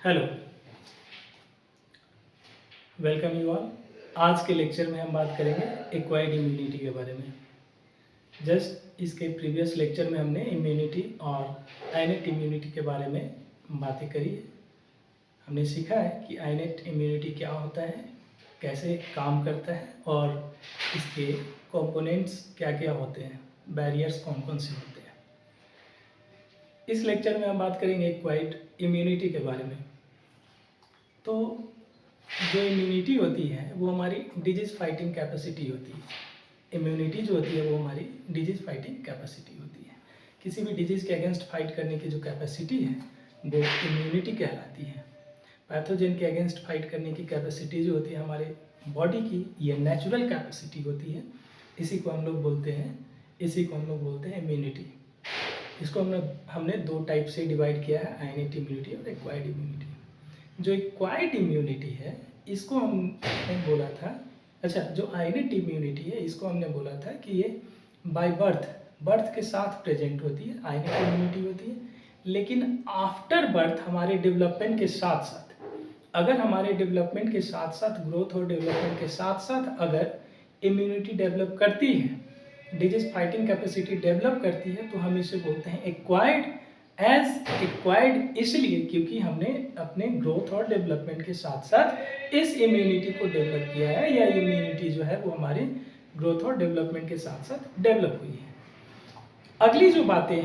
Hello, welcome you all. आज के lecture में हम बात करेंगे एक्वायर्ड इम्यूनिटी के बारे में। जस्ट इसके प्रीवियस लेक्चर में हमने इम्यूनिटी और आइनेट इम्यूनिटी के बारे में बातें करी है। हमने सीखा है कि आइनेट इम्यूनिटी क्या होता है, कैसे काम करता है और इसके कंपोनेंट्स क्या क्या होते हैं, बैरियर्स कौन कौन से होते हैं। इस लेक्चर में हम बात करेंगे एक्वायर्ड इम्यूनिटी के बारे में। तो जो इम्यूनिटी होती है वो हमारी डिजीज फाइटिंग कैपेसिटी होती है। इम्यूनिटी जो होती है वो हमारी डिजीज फाइटिंग कैपेसिटी होती है। किसी भी डिजीज के अगेंस्ट फाइट करने की जो कैपेसिटी है वो इम्यूनिटी कहलाती है। पैथोजन के अगेंस्ट फाइट करने की कैपेसिटी जो होती है हमारे बॉडी की, ये नेचुरल कैपेसिटी होती है। इसी को हम लोग बोलते हैं इम्यूनिटी। इसको हमने दो टाइप से डिवाइड किया है, आइनेट इम्यूनिटी और एक्वायर्ड इम्यूनिटी। जो एक्वायर्ड इम्यूनिटी है इसको हमने बोला था, जो आइनेट इम्यूनिटी है इसको हमने बोला था कि ये बाय बर्थ के साथ प्रेजेंट होती है, आइनेट इम्यूनिटी होती है। लेकिन आफ्टर बर्थ हमारे डेवलपमेंट के साथ साथ, अगर हमारे डेवलपमेंट के साथ साथ, ग्रोथ और डेवलपमेंट के साथ साथ अगर इम्यूनिटी डेवलप करती है, डिजीज फाइटिंग कैपेसिटी डेवलप करती है, तो हम इसे बोलते हैं एक्वायर्ड। एक्वायर्ड इसलिए क्योंकि हमने अपने ग्रोथ और डेवलपमेंट के साथ साथ इस इम्यूनिटी को डेवलप किया है, या इम्यूनिटी जो है वो हमारी ग्रोथ और डेवलपमेंट के साथ साथ डेवलप हुई है। अगली जो बातें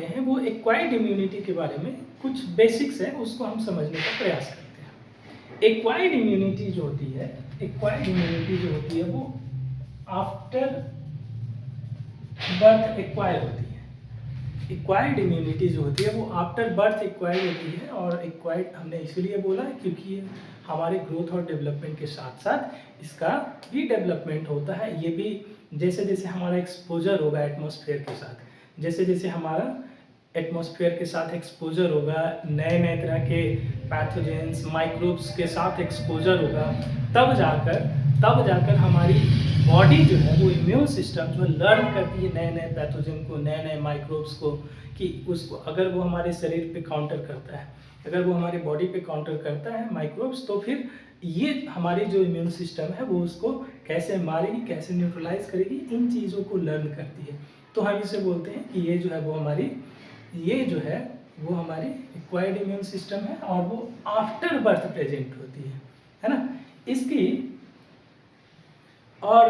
हैं वो एक्वायर्ड इम्यूनिटी के बारे में कुछ बेसिक्स है, उसको हम समझने का प्रयास करते हैं। एक्वायर्ड इम्यूनिटी जो होती है वो आफ्टर बर्थ एक्वायर होती है। एक्वायर्ड इम्यूनिटी जो होती है वो आफ्टर बर्थ एक्वायर्ड होती है, और एक्वायर्ड हमने इसलिए बोला क्योंकि हमारे ग्रोथ और डेवलपमेंट के साथ साथ इसका भी डेवलपमेंट होता है। ये भी जैसे जैसे हमारा एक्सपोजर होगा एटमॉस्फेयर के साथ, जैसे जैसे हमारा एटमॉस्फेयर के साथ एक्सपोजर होगा, नए नए तरह के पैथोजेंस माइक्रोब्स के साथ एक्सपोजर होगा, तब जाकर हमारी बॉडी जो है वो इम्यून सिस्टम जो लर्न करती है नए नए पैथोजन को, नए नए माइक्रोब्स को, कि उसको अगर वो हमारे शरीर पे काउंटर करता है, अगर वो हमारी बॉडी पे काउंटर करता है माइक्रोब्स, तो फिर ये हमारी जो इम्यून सिस्टम है वो उसको कैसे मारेगी, कैसे न्यूट्रलाइज करेगी, इन चीज़ों को लर्न करती है। तो हम इसे बोलते हैं कि ये जो है वो हमारी एक्वायर्ड इम्यून सिस्टम है, और वो आफ्टर बर्थ प्रेजेंट होती है ना। इसकी और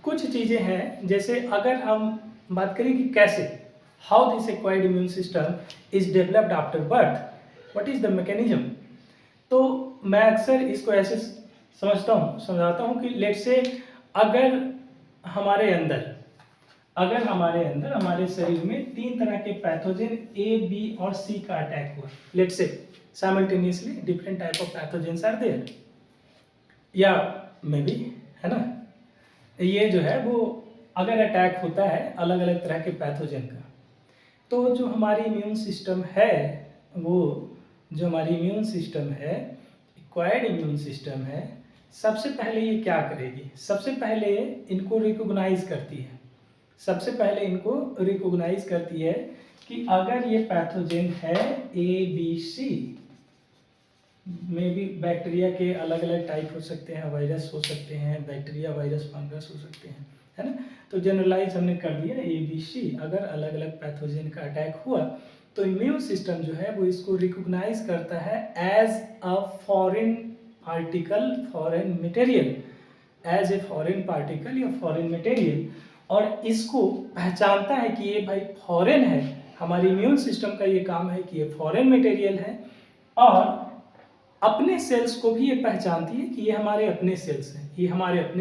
कुछ चीज़ें हैं, जैसे अगर हम बात करें कि कैसे, how this acquired immune system is developed after birth, what is the mechanism. तो मैं अक्सर इसको ऐसे समझाता हूँ कि लेट से अगर हमारे अंदर हमारे शरीर में तीन तरह के पैथोजन ए, बी और सी का अटैक हुआ, let's say simultaneously different type of pathogens are there, या मे बी, है ना। ये जो है वो अगर अटैक होता है अलग अलग तरह के पैथोजन का, तो जो हमारी इम्यून सिस्टम है एक्वायर्ड इम्यून सिस्टम है, सबसे पहले ये क्या करेगी, सबसे पहले इनको रिकॉग्नाइज करती है कि अगर ये पैथोजन है ए बी सी, में भी बैक्टीरिया के अलग अलग टाइप हो सकते हैं, वायरस हो सकते हैं, बैक्टीरिया वायरस फंगस हो सकते हैं, है ना। तो जनरलाइज हमने कर दिया ए बी सी, अगर अलग अलग पैथोजन का अटैक हुआ तो इम्यून सिस्टम जो है वो इसको रिकॉग्नाइज करता है एज अ फॉरेन मटेरियल, और इसको पहचानता है कि ये भाई फॉरेन है। हमारी इम्यून सिस्टम का ये काम है कि ये फॉरेन मटेरियल है, और अपने सेल्स को भी ये पहचानती है कि ये हमारे अपने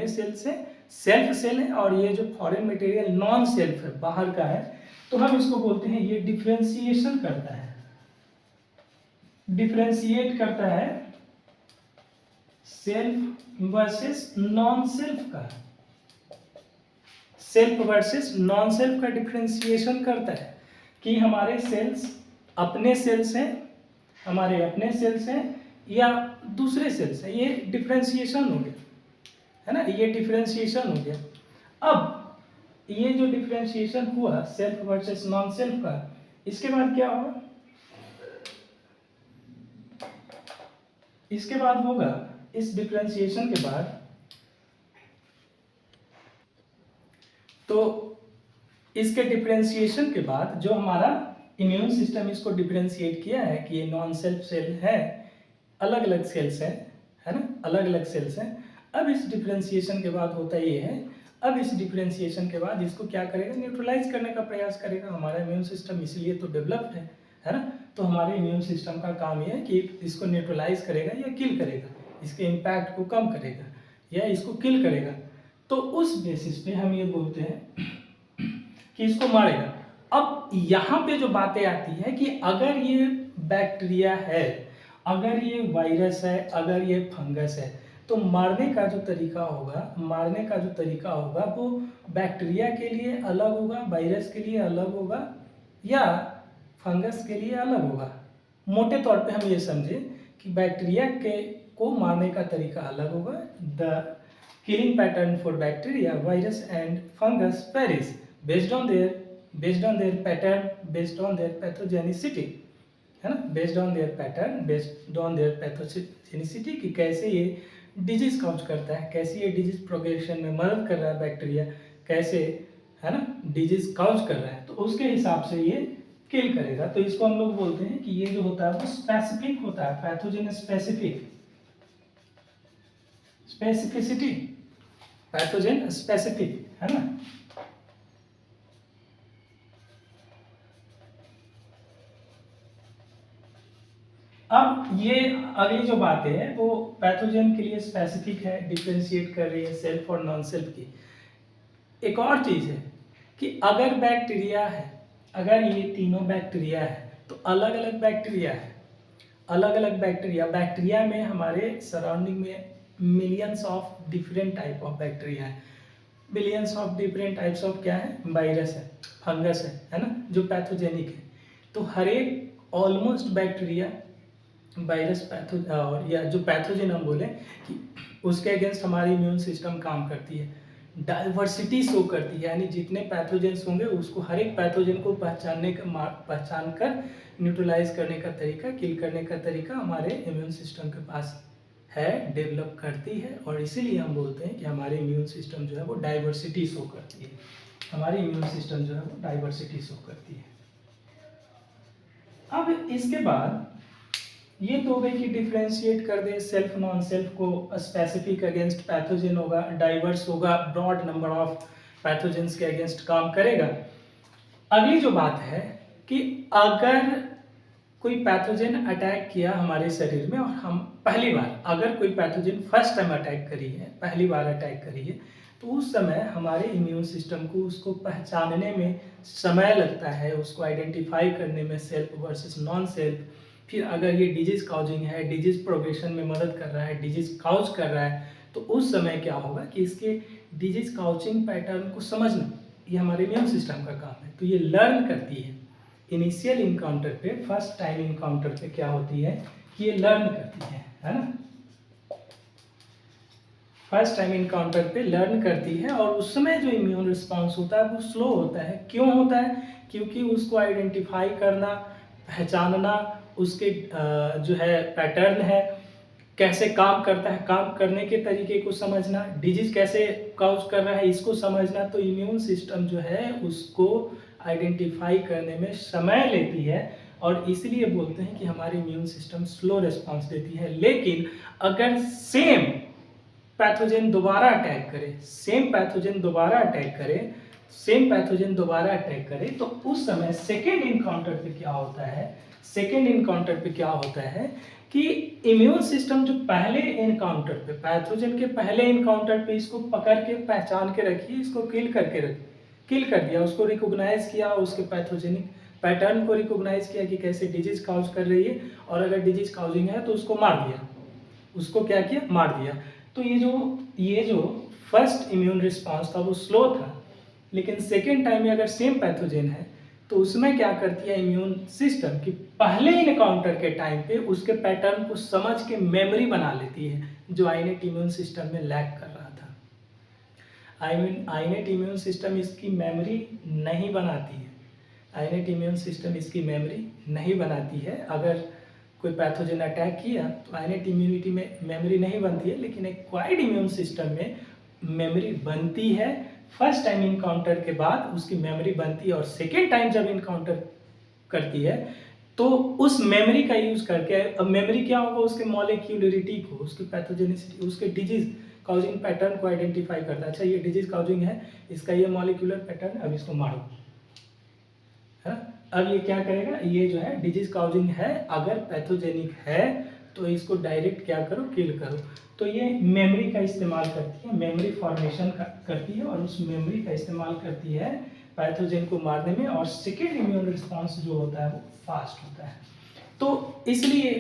सेल्स हैं, सेल्फ सेल है, और ये जो फॉरेन मटेरियल नॉन सेल्फ है, बाहर का है। तो हम इसको बोलते हैं ये डिफरेंशिएट करता है सेल्फ वर्सेस नॉन सेल्फ का डिफरेंशिएशन करता है कि हमारे सेल्स अपने सेल्स हैं या दूसरे सेल्स हैं। ये डिफरेंशिएशन हो गया, है ना, ये डिफरेंशिएशन हो गया। अब ये जो डिफरेंशिएशन हुआ सेल्फ वर्सेस नॉन सेल्फ का, इसके बाद क्या होगा, इसके बाद होगा, इस डिफरेंशिएशन के बाद, तो इसके डिफरेंशिएशन के बाद जो हमारा इम्यून सिस्टम इसको डिफरेंशिएट किया है कि ये नॉन सेल्फ सेल है, अलग अलग सेल्स है ना, अलग अलग सेल्स हैं। अब इस डिफरेंशिएशन के बाद होता ये है, अब इस डिफरेंशिएशन के बाद इसको क्या करेगा, न्यूट्रलाइज करने का प्रयास करेगा। हमारा इम्यून सिस्टम इसलिए तो डेवलप्ड है ना। तो हमारे इम्यून सिस्टम का काम ये है कि इसको न्यूट्रलाइज करेगा या किल करेगा, इसके इम्पैक्ट को कम करेगा या इसको किल करेगा। तो उस बेसिस पे हम ये बोलते हैं कि इसको मारेगा। अब यहाँ पे जो बातें आती है कि अगर ये बैक्टीरिया है, अगर ये वायरस है, अगर ये फंगस है, तो मारने का जो तरीका होगा वो बैक्टीरिया के लिए अलग होगा, वायरस के लिए अलग होगा या फंगस के लिए अलग होगा। मोटे तौर पे हम ये समझे कि बैक्टीरिया के को मारने का तरीका अलग होगा। The killing pattern for bacteria, virus and fungus varies based on their pattern, based on their pathogenicity, है ना, based on their pattern, based on their pathogenicity कि कैसे ये डिजीज काउज करता है, कैसे ये डिजीज प्रोग्रेशन में मदद कर रहा है बैक्टीरिया, कैसे है ना डिजीज काउज कर रहा है, तो उसके हिसाब से ये किल करेगा। तो इसको हम लोग बोलते हैं कि ये जो होता है वो स्पेसिफिक होता है, pathogen specific, specificity, pathogen specific, है ना। अब ये अगली जो बातें है वो पैथोजन के लिए स्पेसिफिक है, डिफरेंशिएट कर रही है सेल्फ और नॉन सेल्फ की। एक और चीज है कि अगर बैक्टीरिया है, अगर ये तीनों बैक्टीरिया है तो अलग अलग बैक्टीरिया है, अलग अलग बैक्टीरिया में हमारे सराउंडिंग में millions of different type of bacteria है, billions of different types of क्या है, वायरस है, फंगस है ना, जो पैथोजेनिक है। तो हर एक ऑलमोस्ट बैक्टीरिया, वायरस, पैथो या जो पैथोजन हम बोले कि उसके अगेंस्ट हमारी इम्यून सिस्टम काम करती है, डाइवर्सिटी शो करती है, यानी जितने पैथोजेंस होंगे उसको हर एक पैथोजन को पहचान कर न्यूट्रलाइज करने का तरीका, किल करने का तरीका हमारे इम्यून सिस्टम के पास है, डेवलप करती है। और इसीलिए हम बोलते हैं कि हमारे इम्यून सिस्टम जो है वो डाइवर्सिटी शो करती है, हमारी इम्यून सिस्टम जो है वो डाइवर्सिटी शो करती है। अब इसके बाद ये तो भाई कि डिफ्रेंशिएट कर दे सेल्फ नॉन सेल्फ को, स्पेसिफिक अगेंस्ट पैथोजन होगा, डाइवर्स होगा, ब्रॉड नंबर ऑफ पैथोजेंस के अगेंस्ट काम करेगा। अगली जो बात है कि अगर कोई पैथोजन अटैक किया हमारे शरीर में और हम पहली बार, अगर कोई पैथोजन फर्स्ट टाइम अटैक करी है, पहली बार अटैक करी है, तो उस समय हमारे इम्यून सिस्टम को उसको पहचानने में समय लगता है, उसको आइडेंटिफाई करने में सेल्फ वर्सेस नॉन सेल्फ। फिर अगर ये डिजीज काउजिंग है, डिजीज प्रोग्रेशन में मदद कर रहा है, डिजीज काउज कर रहा है, तो उस समय क्या होगा कि इसके डिजीज काउचिंग पैटर्न को समझना ये हमारे इम्यून सिस्टम का काम है। तो ये लर्न करती है इनिशियल इनकाउंटर पे, फर्स्ट टाइम इनकाउंटर पे क्या होती है कि ये लर्न करती है ना, फर्स्ट टाइम इनकाउंटर पे लर्न करती है। और उस समय जो इम्यून रिस्पॉन्स होता है वो स्लो होता है। क्यों होता है? क्योंकि उसको आइडेंटिफाई करना, पहचानना, उसके जो है पैटर्न है, कैसे काम करता है, काम करने के तरीके को समझना, डिजीज कैसे काउज कर रहा है इसको समझना, तो इम्यून सिस्टम जो है उसको आइडेंटिफाई करने में समय लेती है। और इसलिए बोलते हैं कि हमारी इम्यून सिस्टम स्लो रिस्पॉन्स देती है। लेकिन अगर सेम पैथोजन दोबारा अटैक करे, सेम पैथोजन दोबारा अटैक करे, तो उस समय सेकेंड इनकाउंटर पे क्या होता है, सेकेंड इनकाउंटर पे क्या होता है कि इम्यून सिस्टम जो पहले इनकाउंटर पे, पैथोजन के पहले इनकाउंटर पे इसको पकड़ के पहचान के रखी, इसको किल कर दिया, उसको रिकॉग्नाइज किया, उसके पैथोजेनिक पैटर्न को रिकॉग्नाइज किया कि कैसे डिजीज काउज कर रही है, और अगर डिजीज काउजिंग है तो उसको मार दिया, उसको क्या किया, मार दिया। तो ये जो फर्स्ट इम्यून रिस्पांस था वो स्लो था, लेकिन सेकेंड टाइम में अगर सेम पैथोजन है तो उसमें क्या करती है इम्यून सिस्टम कि पहले इनकाउंटर के टाइम पे उसके पैटर्न को समझ के मेमोरी बना लेती है, जो आइनेट इम्यून सिस्टम में लैक कर रहा था। आइनेट इम्यून सिस्टम इसकी मेमोरी नहीं बनाती है, आइनेट इम्यून सिस्टम इसकी मेमोरी नहीं बनाती है। अगर कोई पैथोजन अटैक किया तो इनेट इम्यूनिटी में मेमोरी नहीं बनती है, लेकिन एक्वायर्ड इम्यून सिस्टम में मेमोरी बनती है। फर्स्ट टाइम इनकाउंटर के बाद उसकी मेमोरी बनती है, और सेकेंड टाइम जब इनकाउंटर करती है तो उस मेमोरी का यूज करके, अब मेमोरी क्या होगा, उसके मॉलिक्यूलरिटी को, उसकी पैथोजेनिसिटी, उसके डिजीज काउजिंग पैटर्न को आइडेंटिफाई करता है। अच्छा ये डिजीज काउजिंग है, इसका ये मॉलिक्यूलर पैटर्न, अब इसको मारो, है ना। अब ये क्या करेगा, ये जो है डिजीज काउजिंग है, अगर पैथोजेनिक है तो इसको डायरेक्ट क्या करो, किल करो। तो ये मेमोरी का इस्तेमाल करती है, मेमोरी फॉर्मेशन करती है, और उस मेमोरी का इस्तेमाल करती है पैथोजन को मारने में, और सेकेंड इम्यून रिस्पॉन्स जो होता है वो फास्ट होता है। तो इसलिए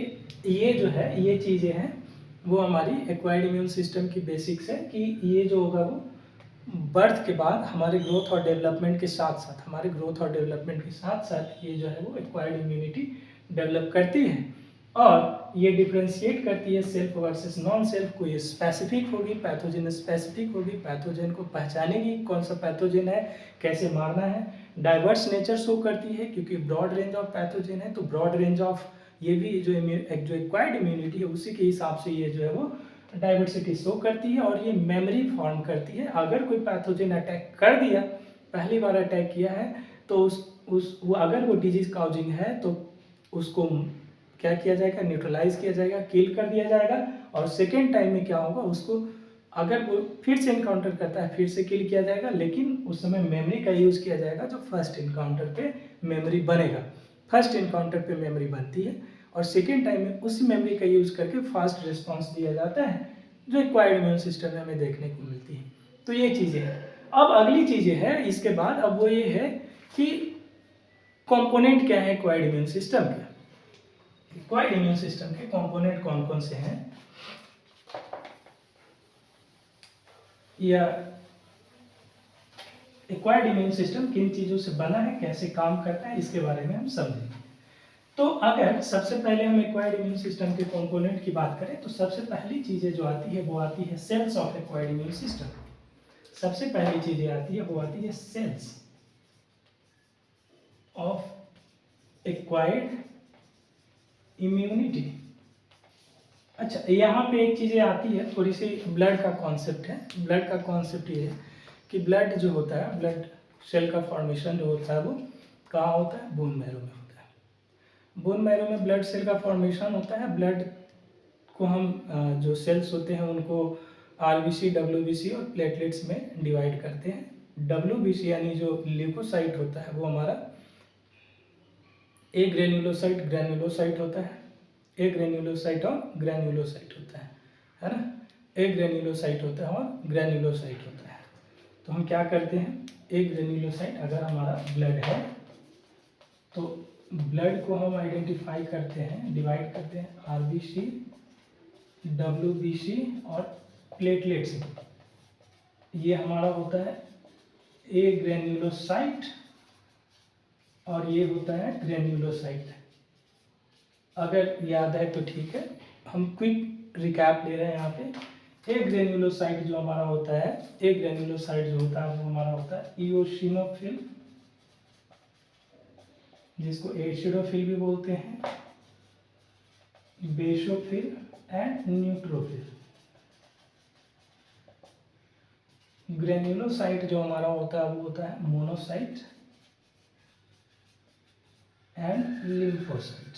ये जो है, ये चीज़ें हैं वो हमारी एक्वायर्ड इम्यून सिस्टम की बेसिक्स है, कि ये जो होगा वो बर्थ के बाद हमारे ग्रोथ और डेवलपमेंट के साथ साथ, हमारे ग्रोथ और डेवलपमेंट के साथ साथ ये जो है वो एक्वायर्ड इम्यूनिटी डेवलप करती है, और ये डिफ्रेंशिएट करती है सेल्फ वर्सेस नॉन सेल्फ। कोई स्पेसिफिक होगी, पैथोजन स्पेसिफिक होगी, पैथोजन को पहचानेगी कौन सा पैथोजन है, कैसे मारना है। डाइवर्स नेचर शो करती है, क्योंकि ब्रॉड रेंज ऑफ पैथोजन है, तो ब्रॉड रेंज ऑफ ये भी जो एक्वायर्ड इम्यूनिटी है उसी के हिसाब से ये जो है वो डाइवर्सिटी शो करती है, और ये मेमोरी फॉर्म करती है। अगर कोई पैथोजन अटैक कर दिया, पहली बार अटैक किया है, तो अगर वो डिजीज काउजिंग है तो उसको क्या किया जाएगा, न्यूट्रलाइज किया जाएगा, किल कर दिया जाएगा, और सेकेंड टाइम में क्या होगा, उसको अगर वो फिर से इनकाउंटर करता है फिर से किल किया जाएगा, लेकिन उस समय मेमोरी का यूज़ किया जाएगा जो फर्स्ट इनकाउंटर पे मेमोरी बनेगा। फर्स्ट इनकाउंटर पे मेमोरी बनती है, और सेकेंड टाइम में उसी मेमोरी का यूज़ करके फास्ट रिस्पॉन्स दिया जाता है, जो एक्वायर्ड इम्यून सिस्टम में हमें देखने को मिलती है। तो ये चीज़ें हैं। अब अगली चीज़ें हैं इसके बाद, अब वो ये है कि कंपोनेंट क्या है एक्वायर्ड इम्यून सिस्टम के। एक्वायर्ड इम्यून सिस्टम के कंपोनेंट कौन कौन से हैं, या एक्वायर्ड इम्यून सिस्टम किन चीज़ों से बना है, कैसे काम करता है, इसके बारे में हम समझेंगे। तो अगर सबसे पहले हम एक्वायर्ड इम्यून सिस्टम के कंपोनेंट की बात करें, तो सबसे पहली चीज़ें जो आती है वो आती है cells of acquired immune system. सबसे पहली चीज़ें आती है वो आती है सेल्स ऑफ एक्वायर्ड इम्यूनिटी। अच्छा यहाँ पे एक चीज़ें आती है थोड़ी सी, ब्लड का कॉन्सेप्ट है। ब्लड का कॉन्सेप्ट ये है कि ब्लड जो होता है, ब्लड सेल का फॉर्मेशन जो होता है वो कहाँ होता है, बोन मैरो में होता है। बोन मैरो में ब्लड सेल का फॉर्मेशन होता है। ब्लड को हम जो सेल्स होते हैं उनको आरबीसी, डब्ल्यूबीसी और प्लेटलेट्स में डिवाइड करते हैं। डब्ल्यूबीसी यानी जो ल्यूकोसाइट होता है वो हमारा ए ग्रेन्युलोसाइट होता है, ए ग्रेन्युलोसाइट और ग्रेन्युलोसाइट होता है ना। ए ग्रेन्युलोसाइट होता है और ग्रेन्युलोसाइट होता है। तो हम क्या करते हैं, ए ग्रेन्युलोसाइट अगर हमारा ब्लड है तो ब्लड को हम आइडेंटिफाई करते हैं, डिवाइड करते हैं आरबीसी, डब्ल्यूबीसी और प्लेटलेट्स। ये हमारा होता है ए ग्रेन्युलोसाइट और ये होता है ग्रेन्युलोसाइट। अगर याद है तो ठीक है, हम क्विक रिकैप ले रहे हैं यहाँ पे। ए ग्रेन्युलोसाइट जो हमारा होता है, ए ग्रेन्युलोसाइट जो होता है वो हमारा होता है इओसिनोफिल, जिसको एसिडोफिल भी बोलते हैं, बेसोफिल एंड न्यूट्रोफिल। ग्रेन्युलोसाइट जो हमारा होता है वो होता है मोनोसाइट एंड लिम्फोसाइट।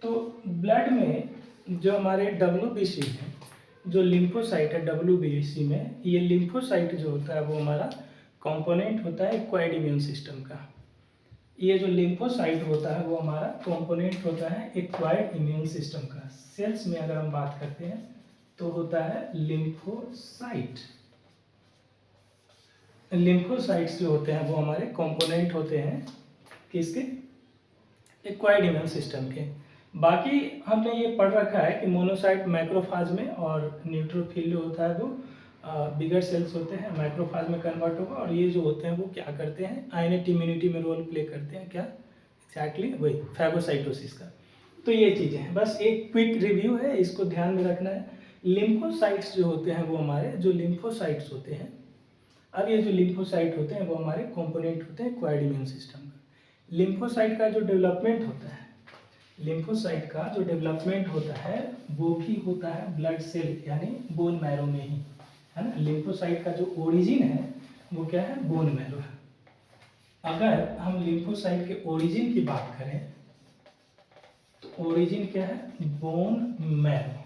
तो ब्लड में जो हमारे डब्ल्यूबीसी है, जो लिम्फोसाइट है डब्ल्यूबीसी में, ये लिम्फोसाइट जो होता है वो हमारा कंपोनेंट होता है एक्वायर्ड इम्यून सिस्टम का। ये जो लिम्फोसाइट होता है वो हमारा कंपोनेंट होता है एक्वायर्ड इम्यून सिस्टम का। सेल्स में अगर हम बात करते हैं तो होता है लिम्फोसाइट। लिम्फोसाइट्स जो होते हैं वो हमारे कंपोनेंट होते हैं किसके, एक्वायर्ड इम्यून सिस्टम के। बाकी हमने ये पढ़ रखा है कि मोनोसाइट मैक्रोफाज में, और न्यूट्रोफिल जो होता है वो बिगर सेल्स होते हैं, मैक्रोफाज में कन्वर्ट होगा, और ये जो होते हैं वो क्या करते हैं, आइनेट इम्यूनिटी में रोल प्ले करते हैं। क्या एक्जैक्टली वही फैगोसाइटोसिस का। तो ये चीज़ें हैं, बस एक क्विक रिव्यू है, इसको ध्यान में रखना है। लिम्फोसाइट्स जो होते हैं वो हमारे जो लिम्फोसाइट्स होते हैं, अब ये जो लिम्फोसाइट होते हैं वो हमारे कंपोनेंट होते हैं एक्वायर्ड इम्यून सिस्टम का। लिम्फोसाइट का जो डेवलपमेंट होता है लिम्फोसाइट का जो डेवलपमेंट होता है वो भी होता है ब्लड सेल यानी बोन मैरो में ही, है ना। लिम्फोसाइट का जो ओरिजिन है वो क्या है, बोन मैरो है। अगर हम लिम्फोसाइट के ओरिजिन की बात करें तो ओरिजिन क्या है, bone marrow,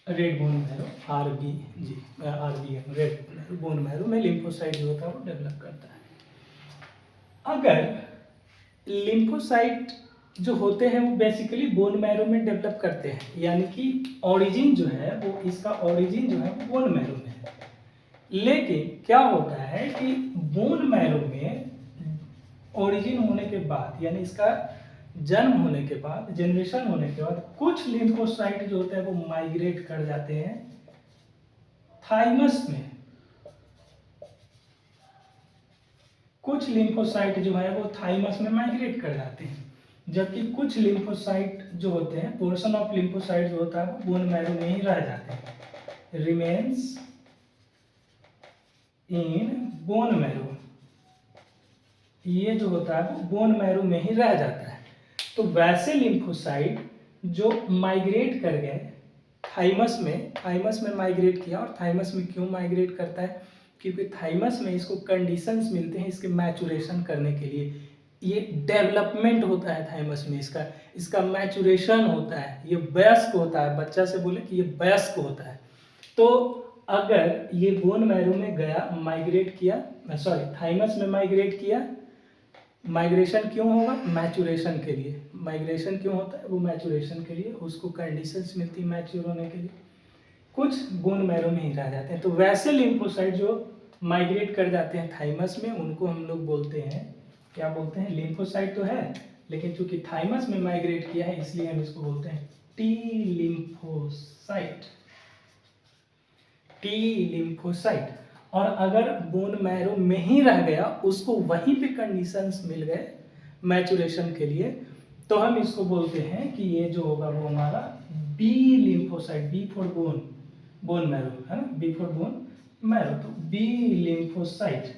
red bone marrow, RBM, red bone marrow में लिम्फोसाइट जो होता है वो डेवलप करता है। अगर लिम्फोसाइट जो होते हैं वो बेसिकली बोन मैरो में डेवलप करते हैं, यानी कि ओरिजिन जो है वो, इसका ओरिजिन जो है वो बोन मैरो में है। लेकिन क्या होता है कि बोन मैरो में ओरिजिन होने के बाद, यानी इसका जन्म होने के बाद, जनरेशन होने के बाद, कुछ लिम्फोसाइट जो होते हैं वो माइग्रेट कर जाते हैं थाइमस में। कुछ लिम्फोसाइट जो है वो थाइमस में माइग्रेट कर जाते हैं, जबकि कुछ लिम्फोसाइट जो होते हैं, पोर्शन ऑफ लिम्फोसाइट जो होता है वो बोन मैरो में ही रह जाते हैं, रिमेन्स इन बोन मैरो। ये जो होता है वो बोन मैरो में ही रह जाता है। तो वैसे लिम्फोसाइट जो माइग्रेट कर गए थाइमस में माइग्रेट किया, और थाइमस में क्यों माइग्रेट करता है, क्योंकि थाइमस में इसको कंडीशंस मिलते हैं इसके मैचुरेशन करने के लिए। ये डेवलपमेंट होता है थाइमस में, इसका मैचुरेशन होता है, ये वयस्क होता है। बच्चा से बोले कि ये वयस्क होता है। तो अगर ये बोन मैरो में गया, माइग्रेट किया, सॉरी थाइमस में माइग्रेट किया, माइग्रेशन क्यों होगा, मैचुरेशन के लिए। माइग्रेशन क्यों होता है, वो मैचुरेशन के लिए, उसको कंडीशंस मिलती है मैच्योर होने के लिए। कुछ बोन मैरो में ही रह जाते हैं। तो वैसे लिम्फोसाइट जो माइग्रेट कर जाते हैं थाइमस में, उनको हम लोग बोलते हैं, क्या बोलते हैं, लिम्फोसाइट तो है लेकिन चूंकि थाइमस में माइग्रेट किया है इसलिए हम इसको बोलते हैं टी लिम्फोसाइट। T lymphocyte. और अगर बोन मैरो में ही रह गया, उसको वहीं पे कंडीशंस मिल गए मैचुरेशन के लिए, तो हम इसको बोलते हैं कि ये जो होगा वो हमारा B lymphocyte, B for bone, bone marrow, है ना, बी फॉर बोन मैरो, तो बी लिम्फोसाइट।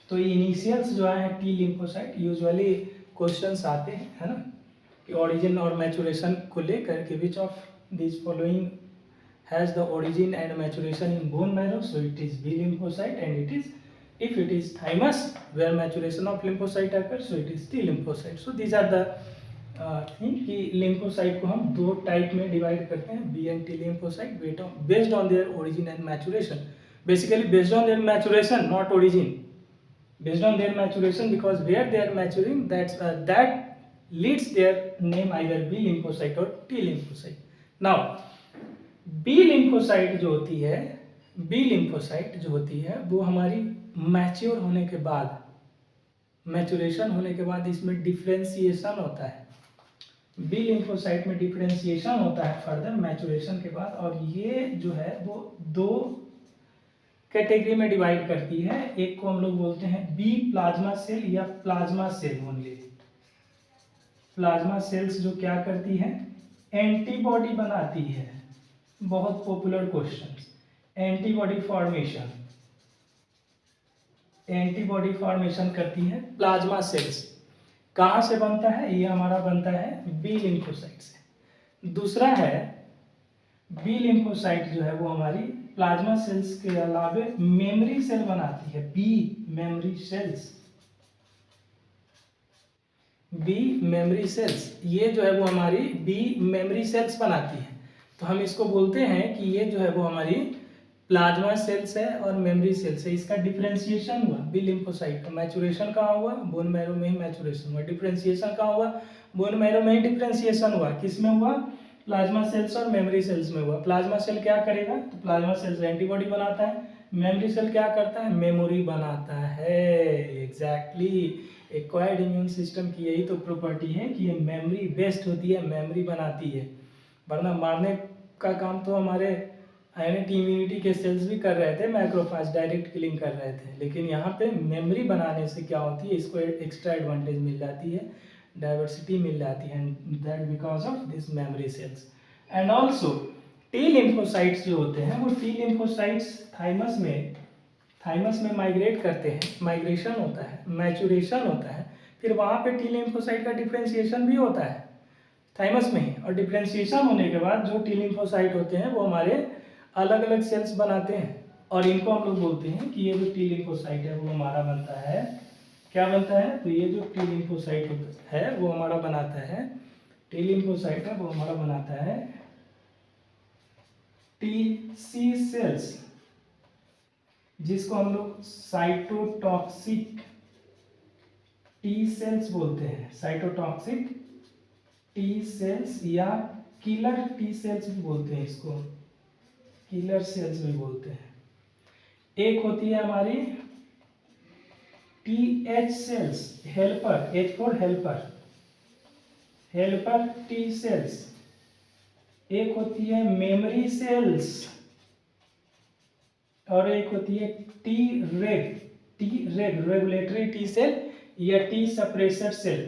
तो इनिशियल्स जो है टी लिम्फोसाइट, यूजुअली क्वेश्चंस आते हैं, है ना, कि ओरिजिन और मैचुरेशन को लेकर के विच of this following has the origin and maturation in bone marrow, so it is B lymphocyte, and it is, if it is thymus where maturation of lymphocyte occurs, so it is T lymphocyte. So these are the thing कि lymphocyte को हम दो type में divide करते हैं, B and T lymphocyte, based on their origin and maturation. Basically based on their maturation, not origin. Based on their maturation, because where they are maturing, that leads their name either B lymphocyte or T lymphocyte. Now B lymphocyte जो होती है, B lymphocyte जो होती है वो हमारी mature होने के बाद, मैचुरेशन होने के बाद इसमें डिफ्रेंशिएशन होता है। बी लिम्फोसाइट में डिफ्रेंशिएशन होता है फर्दर मैचुरेशन के बाद, और ये जो है वो दो कैटेगरी में डिवाइड करती है। एक को हम लोग बोलते हैं बी प्लाज्मा सेल या plasma cell only. Plasma cells जो क्या करती है, एंटीबॉडी बनाती है। बहुत popular question, antibody formation, antibody formation करती है प्लाज्मा सेल्स। कहाँ से बनता है, ये हमारा बनता है बी लिम्फोसाइट से। दूसरा है बी लिम्फोसाइट जो है वो हमारी प्लाज्मा सेल्स के अलावे मेमोरी सेल बनाती है, B memory cells, B memory cells, ये जो है वो हमारी बी मेमोरी सेल्स बनाती है। तो हम इसको बोलते हैं कि ये जो है वो हमारी प्लाज्मा सेल्स है और मेमोरी सेल्स है। इसका डिफरेंशिएशन हुआ बी लिम्फोसाइट का, मैचुरेशन कहाँ हुआ, बोन मैरो में ही मैचुरेशन हुआ। डिफरेंशिएशन कहाँ हुआ, बोन मैरो में ही डिफरेंशिएशन हुआ। किस में हुआ, प्लाज्मा सेल्स और मेमोरी सेल्स में हुआ। प्लाज्मा सेल क्या करेगा, तो प्लाज्मा सेल्स एंटीबॉडी बनाता है। मेमोरी सेल क्या करता है, मेमोरी बनाता है। एग्जैक्टली, एक्वायर्ड इम्यून सिस्टम की यही तो प्रॉपर्टी है कि ये मेमोरी बेस्ड होती है, मेमोरी बनाती है। वरना मारने का काम तो हमारे आयनेट इम्यूनिटी के सेल्स भी कर रहे थे, मैक्रोफाज डायरेक्ट किलिंग कर रहे थे। लेकिन यहाँ पे मेमोरी बनाने से क्या होती है, इसको एक्स्ट्रा एडवांटेज मिल जाती है, डाइवर्सिटी मिल जाती है, and that because of this memory cells. And also T lymphocytes जो होते हैं वो टी लिम्फोसाइट्स थाइमस में माइग्रेट करते हैं, माइग्रेशन होता है, मैचुरेशन होता है। फिर वहाँ पे टी लिम्फोसाइट का डिफ्रेंशिएशन भी होता है थाइमस में ही, और डिफ्रेंशिएशन होने के बाद जो टी लिम्फोसाइट होते हैं वो हमारे अलग अलग सेल्स बनाते हैं, और इनको हम लोग बोलते हैं कि ये जो टी लिम्फोसाइट है वो हमारा बनता है, क्या बनता है, तो ये जो टी लिम्फोसाइट है वो हमारा बनाता है, टी लिम्फोसाइट है वो हमारा बनाता है टी सी सेल्स, जिसको हम लोग साइटोटॉक्सिक टी सेल्स बोलते हैं, साइटोटॉक्सिक टी सेल्स या किलर टी सेल्स भी बोलते हैं, इसको किलर सेल्स भी बोलते हैं। एक होती है हमारी T H cells, helper, H for helper, helper T cells. एक होती है मेमोरी सेल्स, और एक होती है T reg regulatory T cell या T suppressor cell,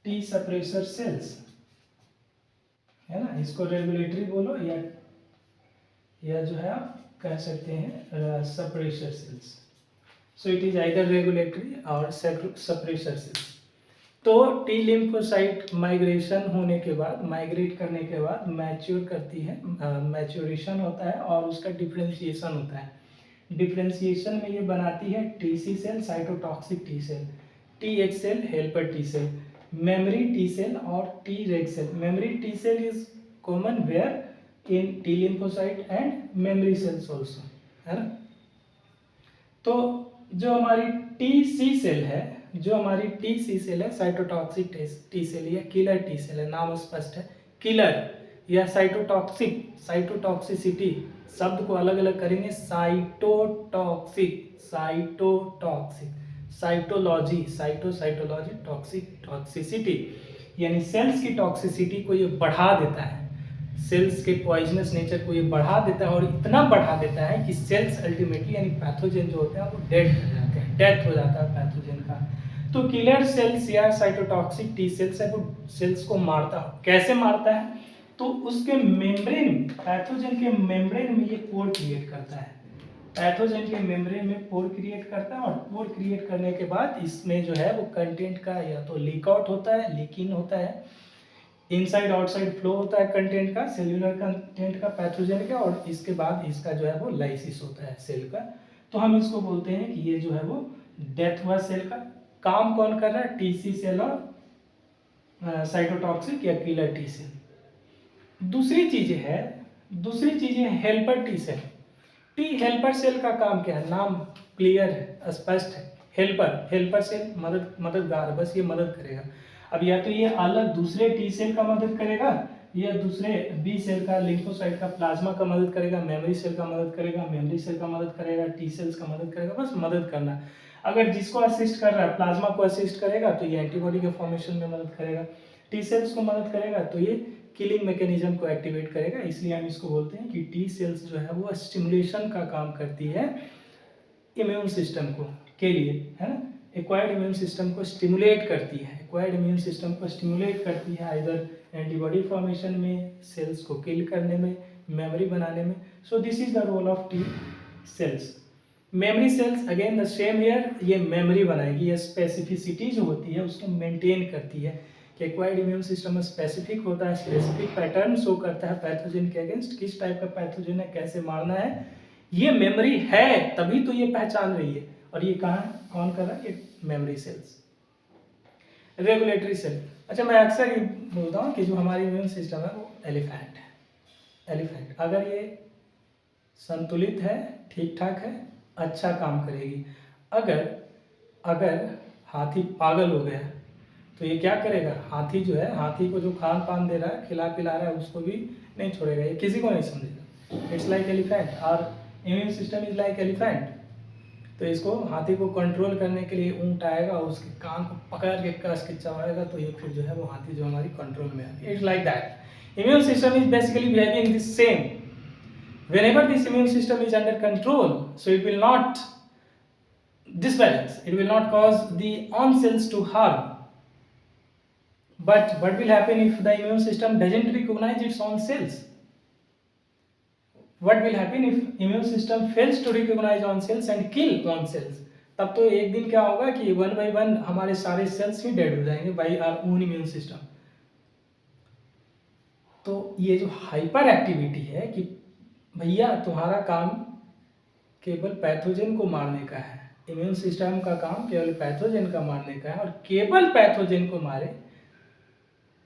T suppressor cells है ना, इसको रेगुलेटरी बोलो या जो है आप कह सकते हैं suppressor cells. So it is either regulatory और सप्रेसर सेल्स। तो टी लिम्फोसाइट माइग्रेशन होने के बाद, माइग्रेट करने के बाद मैच्योर करती है, मैच्योरेशन होता है और उसका डिफ्रेंशिएशन होता है। डिफ्रेंशिएशन में ये बनाती है T C cell, cytotoxic T cell, T H cell, helper T cell, memory T cell और T reg cell. Memory T cell is common where in T lymphocyte and memory cells also, है ना। तो जो हमारी T C cell है, जो हमारी T C cell है, साइटोटॉक्सिक टी सेल या किलर टी सेल है, नाम स्पष्ट है, किलर या साइटोटॉक्सिक, साइटोटॉक्सिसिटी शब्द को अलग अलग करेंगे, cytotoxic, cytotoxic, cytology, cytology, toxic, toxicity, यानी सेल्स की टॉक्सिसिटी को ये बढ़ा देता है, सेल्स के पॉइजनस नेचर को ये बढ़ा देता है, और इतना बढ़ा देता है कि सेल्स अल्टीमेटली यानी पैथोजन जो होते हैं वो डेड हो जाते हैं, डेथ हो जाता है पैथोजन का। तो किलर सेल्स या साइटोटॉक्सिक टी सेल्स है वो सेल्स को मारता है। कैसे मारता है, तो उसके मेम्ब्रेन, पैथोजन के मेम्ब्रेन में ये पोर क्रिएट करता है, पैथोजन के मेम्ब्रेन में पोर क्रिएट करता है, और पोर क्रिएट करने के बाद इसमें जो है वो कंटेंट का या तो लीक आउट होता है, लीक इन होता है, इनसाइड आउटसाइड फ्लो होता है कंटेंट का, सेल्यूलर कंटेंट का, पैथोजन का, और इसके बाद इसका जो है वो लाइसिस होता है सेल का। तो हम इसको बोलते हैं कि ये जो है वो डेथ हुआ सेल का। काम कौन कर रहा है, टीसी सेल और साइटोटॉक्सिक या किलर टी सेल। दूसरी चीज है helper T cell. T helper cell का काम क्या है, नाम क्लियर है, स्पष्ट है, हेल्पर सेल मददगार, बस ये मदद करेगा। अब या तो ये अलग दूसरे टी सेल का मदद करेगा, या दूसरे बी सेल का, लिम्फोसाइट का, प्लाज्मा का मदद करेगा, मेमोरी सेल का मदद करेगा, मेमोरी सेल का मदद करेगा, टी सेल्स का मदद करेगा, बस मदद करना। अगर जिसको असिस्ट कर रहा है, प्लाज्मा को असिस्ट करेगा तो ये एंटीबॉडी के फॉर्मेशन में मदद करेगा, टी सेल्स को मदद करेगा तो ये किलिंग मैकेनिज्म को एक्टिवेट करेगा। इसलिए हम इसको बोलते हैं कि टी सेल्स जो है वो स्टिमुलेशन का काम करती है इम्यून सिस्टम को के लिए, है ना। एक्वायर्ड इम्यून सिस्टम को स्टिमुलेट करती है, एक्वायर्ड इम्यून सिस्टम को स्टिमुलेट करती है आइदर एंटीबॉडी फॉर्मेशन में, सेल्स को किल करने में, मेमोरी बनाने में। So this is the role of T cells. Memory cells again the same here, ये मेमोरी बनाएगी, ये स्पेसिफिसिटी जो होती है उसको मेंटेन करती है कि एक्वायर्ड इम्यून सिस्टम स्पेसिफिक होता है, स्पेसिफिक पैटर्न शो करता है पैथोजन के अगेंस्ट, किस टाइप का पैथोजन है, कैसे मारना है, ये मेमोरी है तभी तो ये पहचान रही है। और ये कहाँ कौन कर रहा है, ये मेमोरी सेल्स। रेगुलेटरी सेल, अच्छा मैं अक्सर ये बोलता हूँ कि जो हमारी इम्यून सिस्टम है वो एलिफेंट है। एलिफेंट अगर ये संतुलित है, ठीक ठाक है, अच्छा काम करेगी। अगर हाथी पागल हो गया तो ये क्या करेगा, हाथी जो है, हाथी को जो खान पान दे रहा है, खिला पिला रहा है, उसको भी नहीं छोड़ेगा, ये किसी को नहीं समझेगा। इट्स लाइक एलिफेंट, और immune system is like elephant. तो इसको, हाथी को कंट्रोल करने के लिए ऊँट आएगा और उसके कान को पकड़ के कस के चबाएगा, तो ये फिर जो है वो हाथी जो हमारी कंट्रोल में आती है। It's like that immune system is basically behaving this same. Whenever this immune system is under control, so it will not disbalance, it will not cause the own cells to harm. But what will happen if the immune system doesn't recognize its own cells? What will happen if immune system fails to recognize own cells and kill own cells? तब तो एक दिन क्या होगा कि 1 by 1 हमारे सारे sales ही dead हो जाएंगे by our own immune system. तो ये जो हाइपर एक्टिविटी है कि भैया तुम्हारा काम केवल पैथोजन को मारने का है, इम्यून सिस्टम का काम केवल पैथोजन का मारने का है, और केवल पैथोजन को मारे,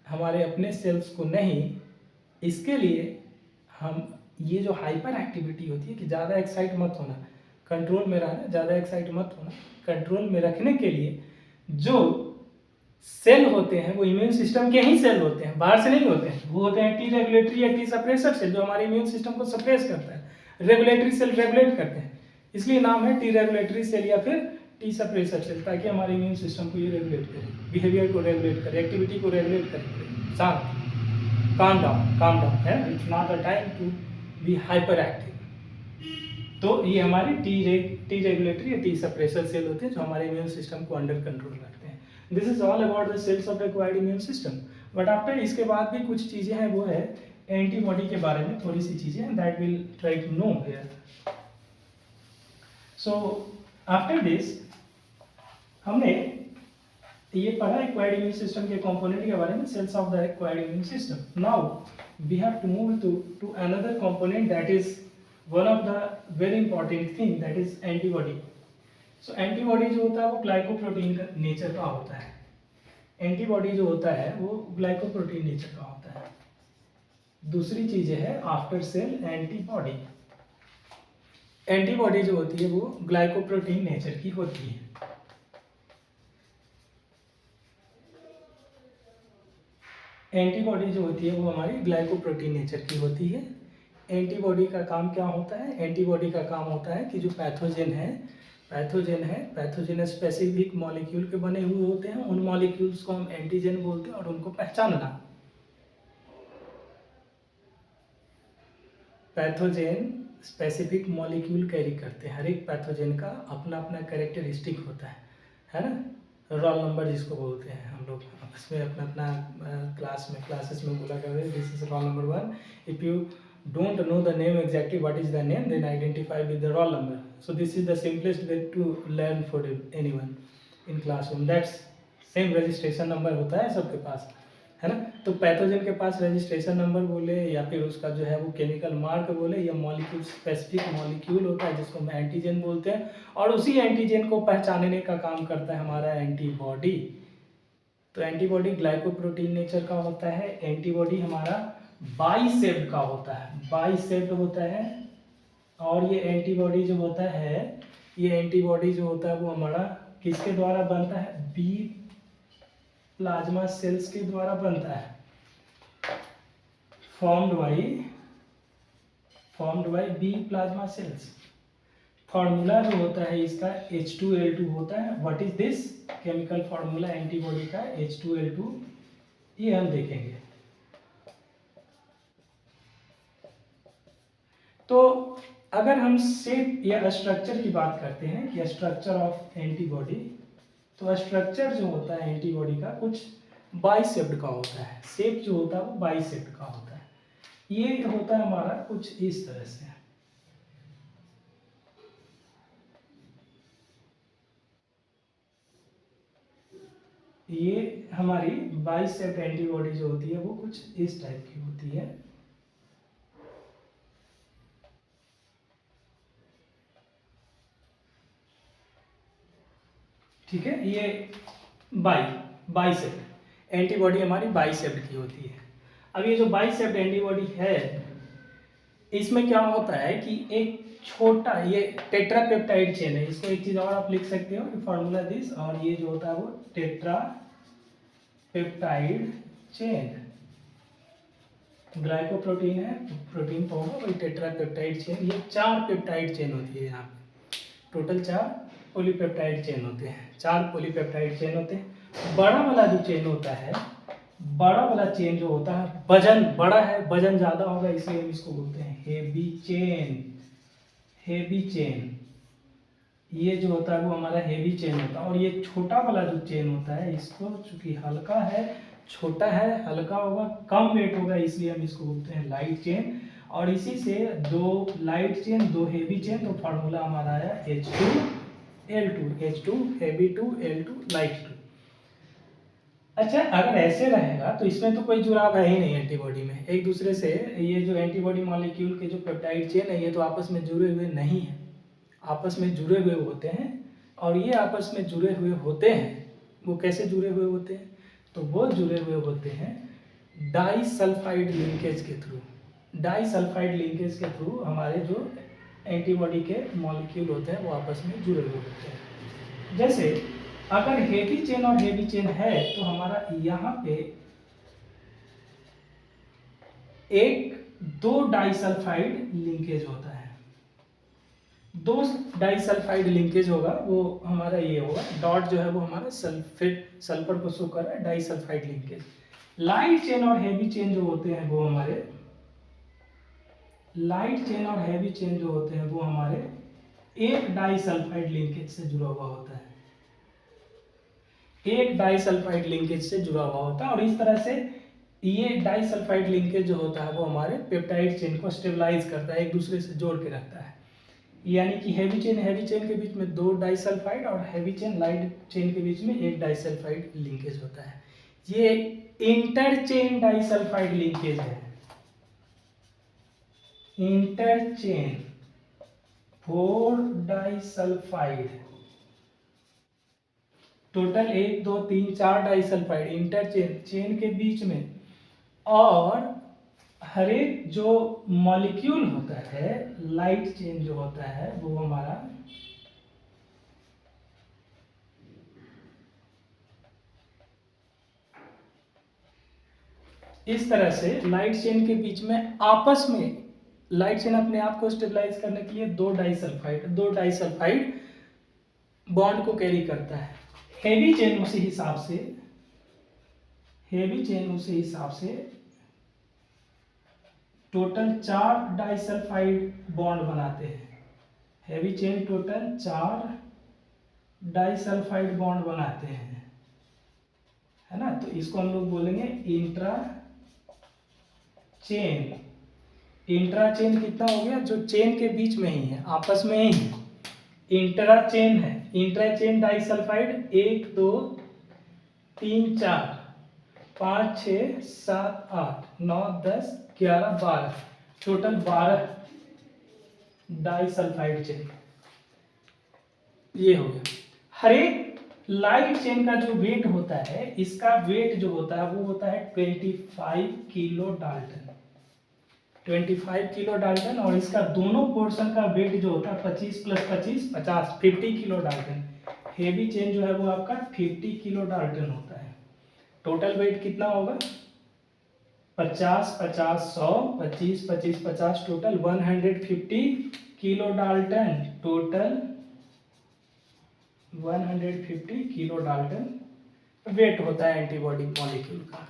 हमारे अपने सेल्स को नहीं। इसके लिए हम ये जो हाइपर एक्टिविटी होती है कि ज़्यादा एक्साइट मत होना, कंट्रोल में रहना, ज़्यादा एक्साइट मत होना, कंट्रोल में रखने के लिए जो सेल होते हैं वो इम्यून सिस्टम के ही सेल होते हैं, बाहर से नहीं होते हैं। वो होते हैं टी रेगुलेटरी या टी सप्रेसर सेल, जो हमारे इम्यून सिस्टम को सप्रेस करता है। रेगुलेटरी सेल रेगुलेट करते हैं, इसलिए नाम है टी रेगुलेटरी सेल या फिर टी सप्रेसर सेल, ताकि हमारे इम्यून सिस्टम को ये रेगुलेट करे, बिहेवियर को रेगुलेट करे, एक्टिविटी को रेगुलेट करे। शांत, calm down है, it's not a time to be hyper active. तो ये हमारे टी रेगुलेटरी या टी सप्रेसर सेल होते हैं जो हमारे इम्यून सिस्टम को अंडर कंट्रोल रखते हैं। This is all about the cells of acquired immune system. But after इसके बाद भी कुछ चीज़ें हैं, वो है एंटीबॉडी के बारे में थोड़ी सी चीज़ें हैं, that will try to know here. So after this हमने ये पढ़ा एक्वायर्ड इम्यून सिस्टम के कंपोनेंट के बारे में, cells of the acquired immune system. Now we have to move to another component that is one of the very important thing, that is antibody. So antibody जो होता है वो glycoprotein का nature का होता है। एंटीबॉडी जो होता है वो ग्लाइकोप्रोटीन नेचर का होता है। दूसरी चीज है आफ्टर सेल एंटीबॉडी। एंटीबॉडी जो होती है वो ग्लाइकोप्रोटीन नेचर की होती है। एंटीबॉडी जो होती है वो हमारी ग्लाइकोप्रोटीन नेचर की होती है। एंटीबॉडी का काम क्या होता है? एंटीबॉडी का काम होता है कि जो पैथोजन है, पैथोजन स्पेसिफिक मॉलिक्यूल के बने हुए होते हैं, उन मॉलिक्यूल्स को हम एंटीजन बोलते हैं, और उनको पहचानना। पैथोजन स्पेसिफिक मॉलिक्यूल कैरी करते हैं, हर एक पैथोजन का अपना अपना कैरेक्टरिस्टिक होता है ना, रोल नंबर जिसको बोलते हैं हम लोग आपस में अपना अपना क्लासेस में बोला करते हैं, this is roll number 1। If you don't know the name exactly what is the name, then identify with the roll number. So this is the simplest way to learn for anyone in classroom. That's same registration number होता है सबके पास, है ना। तो pathogen के पास registration number बोले या फिर उसका जो है वो केमिकल मार्क बोले, या मॉलिक्यूल स्पेसिफिक मॉलिक्यूल होता है जिसको हम एंटीजन बोलते हैं, और उसी एंटीजन को पहचानने का काम करता है हमारा एंटीबॉडी। तो एंटीबॉडी ग्लाइकोप्रोटीन नेचर का होता है। एंटीबॉडी हमारा बाइसेप्ड का होता है, बाइसेप्ड होता है। और ये एंटीबॉडी जो होता है, ये एंटीबॉडी जो होता है वो हमारा किसके द्वारा बनता है? बी प्लाज्मा सेल्स के द्वारा बनता है, formed by B plasma cells. Formula जो होता है इसका H2L2 होता है। What is this chemical formula antibody का? H2L2, ये हम देखेंगे। तो अगर हम शेप या स्ट्रक्चर की बात करते हैं कि स्ट्रक्चर ऑफ एंटीबॉडी, तो स्ट्रक्चर जो होता है एंटीबॉडी का कुछ बाइसेप्ड का होता है। शेप जो होता है वो बाइसेप्ड का होता है। ये होता है हमारा कुछ इस तरह से। ये हमारी बाइसेप्ड एंटीबॉडी जो होती है वो कुछ इस टाइप की होती है। ठीक है, ये बाइसेप्ड एंटीबॉडी हमारी बाइसेप्ड की होती है। अब ये जो बाइसेप्ड एंटीबॉडी है, इसमें क्या होता है कि एक छोटा ये टेट्रापेप्टाइड चेन है। इसको एक चीज और आप लिख सकते हो, फॉर्मूला दिस, और ये जो होता है वो टेट्रापेप्टाइड चेन। ग्लाइकोप्रोटीन है, प्रोटीन पाउडर, वही टेट्रापेप्टाइड चेन। ये 4 पेप्टाइड चेन होती है यहाँ पे, टोटल 4 पॉलीपेप्टाइड चेन होते हैं, 4 पॉलीपेप्टाइड चेन होते हैं। बड़ा वाला जो चेन होता है, बड़ा वाला चेन जो होता है, वजन बड़ा है, वजन ज्यादा होगा, इसलिए हम इसको बोलते हैं हेवी चेन। हेवी चेन ये जो होता है वो हमारा हेवी चेन होता है। और ये छोटा वाला जो चेन होता है, इसको चूंकि हल्का है, छोटा है, हल्का होगा, कम वेट होगा, इसलिए हम इसको बोलते हैं लाइट चेन। और इसी से 2 लाइट चेन 2 हेवी चेन, तो फार्मूला हमारा आया L2, H2, Heavy2, L2, Light2। अच्छा, अगर ऐसे रहेगा तो इसमें तो कोई जुड़ाव है ही नहीं एंटीबॉडी में एक दूसरे से। ये जो एंटीबॉडी मॉलिक्यूल के जो पेप्टाइड चेन है ये तो आपस में जुड़े हुए नहीं है, आपस में जुड़े हुए होते हैं। और ये आपस में जुड़े हुए होते हैं, वो कैसे जुड़े हुए होते हैं? तो वो जुड़े हुए होते हैं डाइसल्फाइड लिंकेज के थ्रू। डाइसल्फाइड लिंकेज के थ्रू हमारे जो एंटीबॉडी के मॉलिक्यूल होते हैं वो आपस में जुड़े हुए होते हैं। जैसे अगर हेवी चेन और हेवी चेन है तो हमारा यहाँ पे दो डाइसल्फाइड लिंकेज होता है, दो डाइसल्फाइड लिंकेज होगा, वो हमारा ये होगा डॉट जो है वो हमारा सल्फर को शो कर रहा है, डाइसल्फाइड लिंकेज। लाइट चेन और हेवी चेन जो होते हैं वो हमारे लाइट चेन और हेवी चेन जो होते हैं वो हमारे एक डाइसल्फाइड लिंकेज से जुड़ा हुआ होता है, एक डाइसल्फाइड लिंकेज से जुड़ा हुआ होता है। और इस तरह से ये डाइसल्फाइड लिंकेज जो होता है वो हमारे पेप्टाइड चेन को स्टेबलाइज करता है, एक दूसरे से जोड़ के रखता है। यानी कि हेवी चेन के बीच में दो डाइसल्फाइड और हेवी चेन लाइट चेन के बीच में एक डाइसल्फाइड लिंकेज होता है। ये इंटरचेन डाइसल्फाइड लिंकेज है, इंटरचेन 4 डाइसल्फाइड, टोटल 1 2 3 4 डाइसल्फाइड इंटरचेन चेन के बीच में। और हर एक जो मॉलिक्यूल होता है लाइट चेन जो होता है वो हमारा इस तरह से लाइट चेन के बीच में आपस में लाइट चेन अपने आप को स्टेबलाइज करने के लिए दो डाइसल्फाइड बॉन्ड को कैरी करता है। हेवी चेन उसी हिसाब से टोटल 4 डाइसल्फाइड बॉन्ड बनाते हैं। Heavy chain total 4 disulphide bond बनाते हैं, है ना। तो इसको हम लोग बोलेंगे इंट्रा चेन। इंट्रा चेन कितना हो गया? जो चेन के बीच में ही है, आपस में ही है, इंट्रा चेन है। Intra chain disulphide 1 2 3 4 5 6 7 8 9 10 11 12, total 12 disulphide chain ये हो गया। हर एक लाइट चेन का जो वेट होता है, इसका वेट जो होता है वो होता है 25 किलो डाल्टन, 25 किलो डाल्टन। और इसका दोनों पोर्शन का वेट जो होता है 25 + 25 50, 50 किलो डाल्टन। हेवी चेन जो है वो आपका 50 किलो डाल्टन होता है। टोटल वेट कितना होगा? 50 50 100 25 25 50, total 150 kilo dalton. Total 150 kilo dalton weight होता है एंटीबॉडी मॉलिक्यूल का।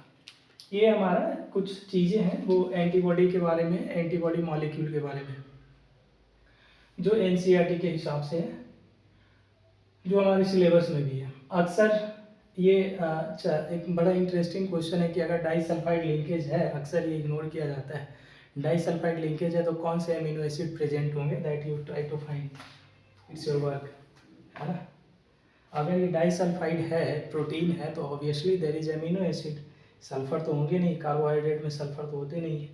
ये हमारा कुछ चीज़ें हैं वो एंटीबॉडी के बारे में, एंटीबॉडी मॉलिक्यूल के बारे में जो एनसीईआरटी के हिसाब से है, जो हमारे सिलेबस में भी है। अक्सर ये एक बड़ा इंटरेस्टिंग क्वेश्चन है कि अगर डाइसल्फाइड लिंकेज है, अक्सर ये इग्नोर किया जाता है। डाइसल्फाइड लिंकेज है तो कौन से अमीनो एसिड प्रेजेंट होंगे, that you try to find, it's your work, है ना। अगर ये डाइसल्फाइड है, प्रोटीन है, तो obviously there is amino acid. Sulphur तो होंगे नहीं, कार्बोहाइड्रेट में सल्फर तो होते नहीं है।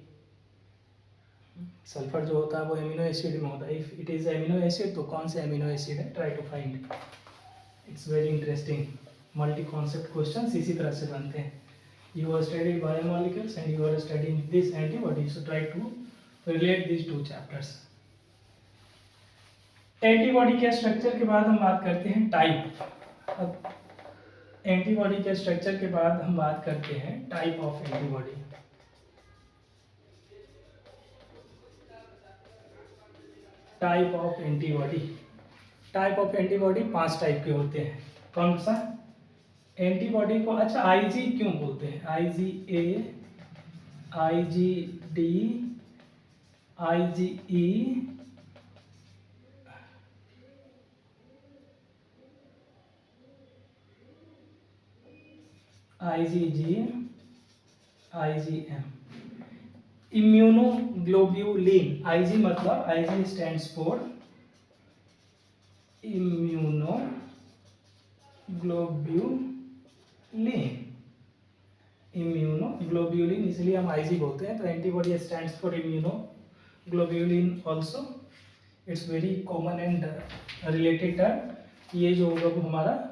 सल्फर जो होता है वो अमीनो एसिड में होता है। If it is amino acid तो कौन से अमीनो एसिड है, try to find. It's very interesting, multi concept questions इसी तरह से बनते हैं। You are studied biomolecules and you are studying this antibody, so try to relate this 2 chapters. Antibody के स्ट्रक्चर के बाद हम बात करते हैं टाइप। अब एंटीबॉडी के स्ट्रक्चर के बाद हम बात करते हैं type of antibody. Type of antibody, type of antibody 5 type के होते हैं। कौन सा एंटीबॉडी को, अच्छा आईजी क्यों बोलते हैं? IgA, IgD, IgE, IgG, IgM। Immunoglobulin, IG मतलब IG स्टैंड्स फॉर इम्यूनोग्लोब्यूलिन इसलिए हम आईजी बोलते हैं। तो antibody stands for immunoglobulin also. It's very common and related term. ये जो होगा वो हमारा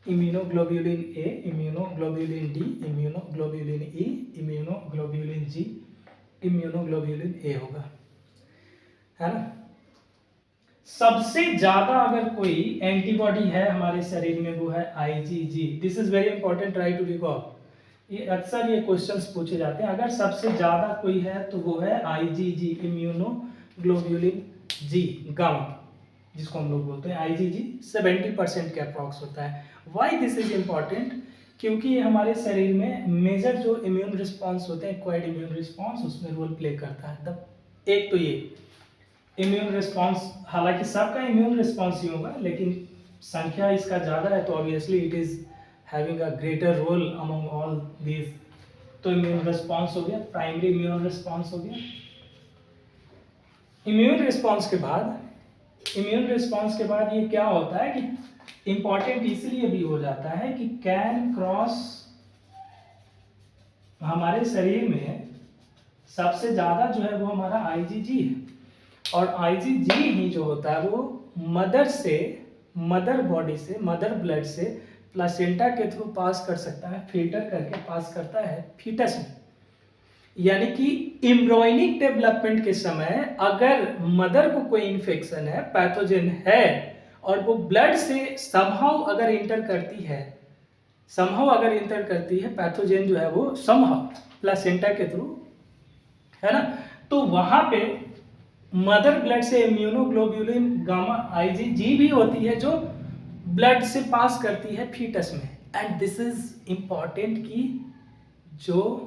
इम्यूनोग्लोब्यूलिन ए, इम्यूनोग्लोब्यूलिन डी, इम्यूनोग्लोब्यूलिन ई, इम्यूनोग्लोब्यूलिन जी, इम्यूनोग्लोब्यूलिन ए होगा, है ना। सबसे ज्यादा अगर कोई एंटीबॉडी है हमारे शरीर में वो है IgG. This is very important, try to recall. ये अक्सर ये क्वेश्चंस पूछे जाते हैं। अगर सबसे ज्यादा कोई है तो वो है आईजीजी, इम्यूनोग्लोब्यूलिन जी, गामा, जिसको हम लोग बोलते हैं आईजीजी। 70% के अप्रॉक्स होता है। Why this is important? क्योंकि ये हमारे शरीर में मेजर जो इम्यून रिस्पॉन्स होते हैं, एक्वायर्ड इम्यून रिस्पॉन्स, उसमें रोल प्ले करता है। एक तो ये इम्यून रिस्पॉन्स, हालांकि सबका इम्यून रिस्पॉन्स ही होगा, लेकिन संख्या इसका ज़्यादा है तो obviously it is having a greater role among all these. तो इम्यून रिस्पॉन्स हो गया, प्राइमरी इम्यून रिस्पॉन्स हो गया। इम्यून रिस्पॉन्स के बाद ये क्या होता है कि इंपॉर्टेंट इसलिए भी हो जाता है कि कैन क्रॉस, हमारे शरीर में सबसे ज़्यादा जो है वो हमारा आईजीजी है। और आईजीजी ही जो होता है वो मदर बॉडी से, मदर ब्लड से प्लासेंटा के थ्रू पास कर सकता है, फिल्टर करके पास करता है फीटस में। यानी कि एम्ब्रियोनिक डेवलपमेंट के समय अगर मदर को कोई इन्फेक्शन है, पैथोजन है, और वो ब्लड से समहाउ अगर इंटर करती है पैथोजन जो है वो समहाउ प्लासेंटा के थ्रू, है ना, तो वहां पे मदर ब्लड से इम्यूनोग्लोब्यूलिन गामा आईजीजी भी होती है जो ब्लड से पास करती है फीटस में। एंड दिस इज इंपॉर्टेंट कि जो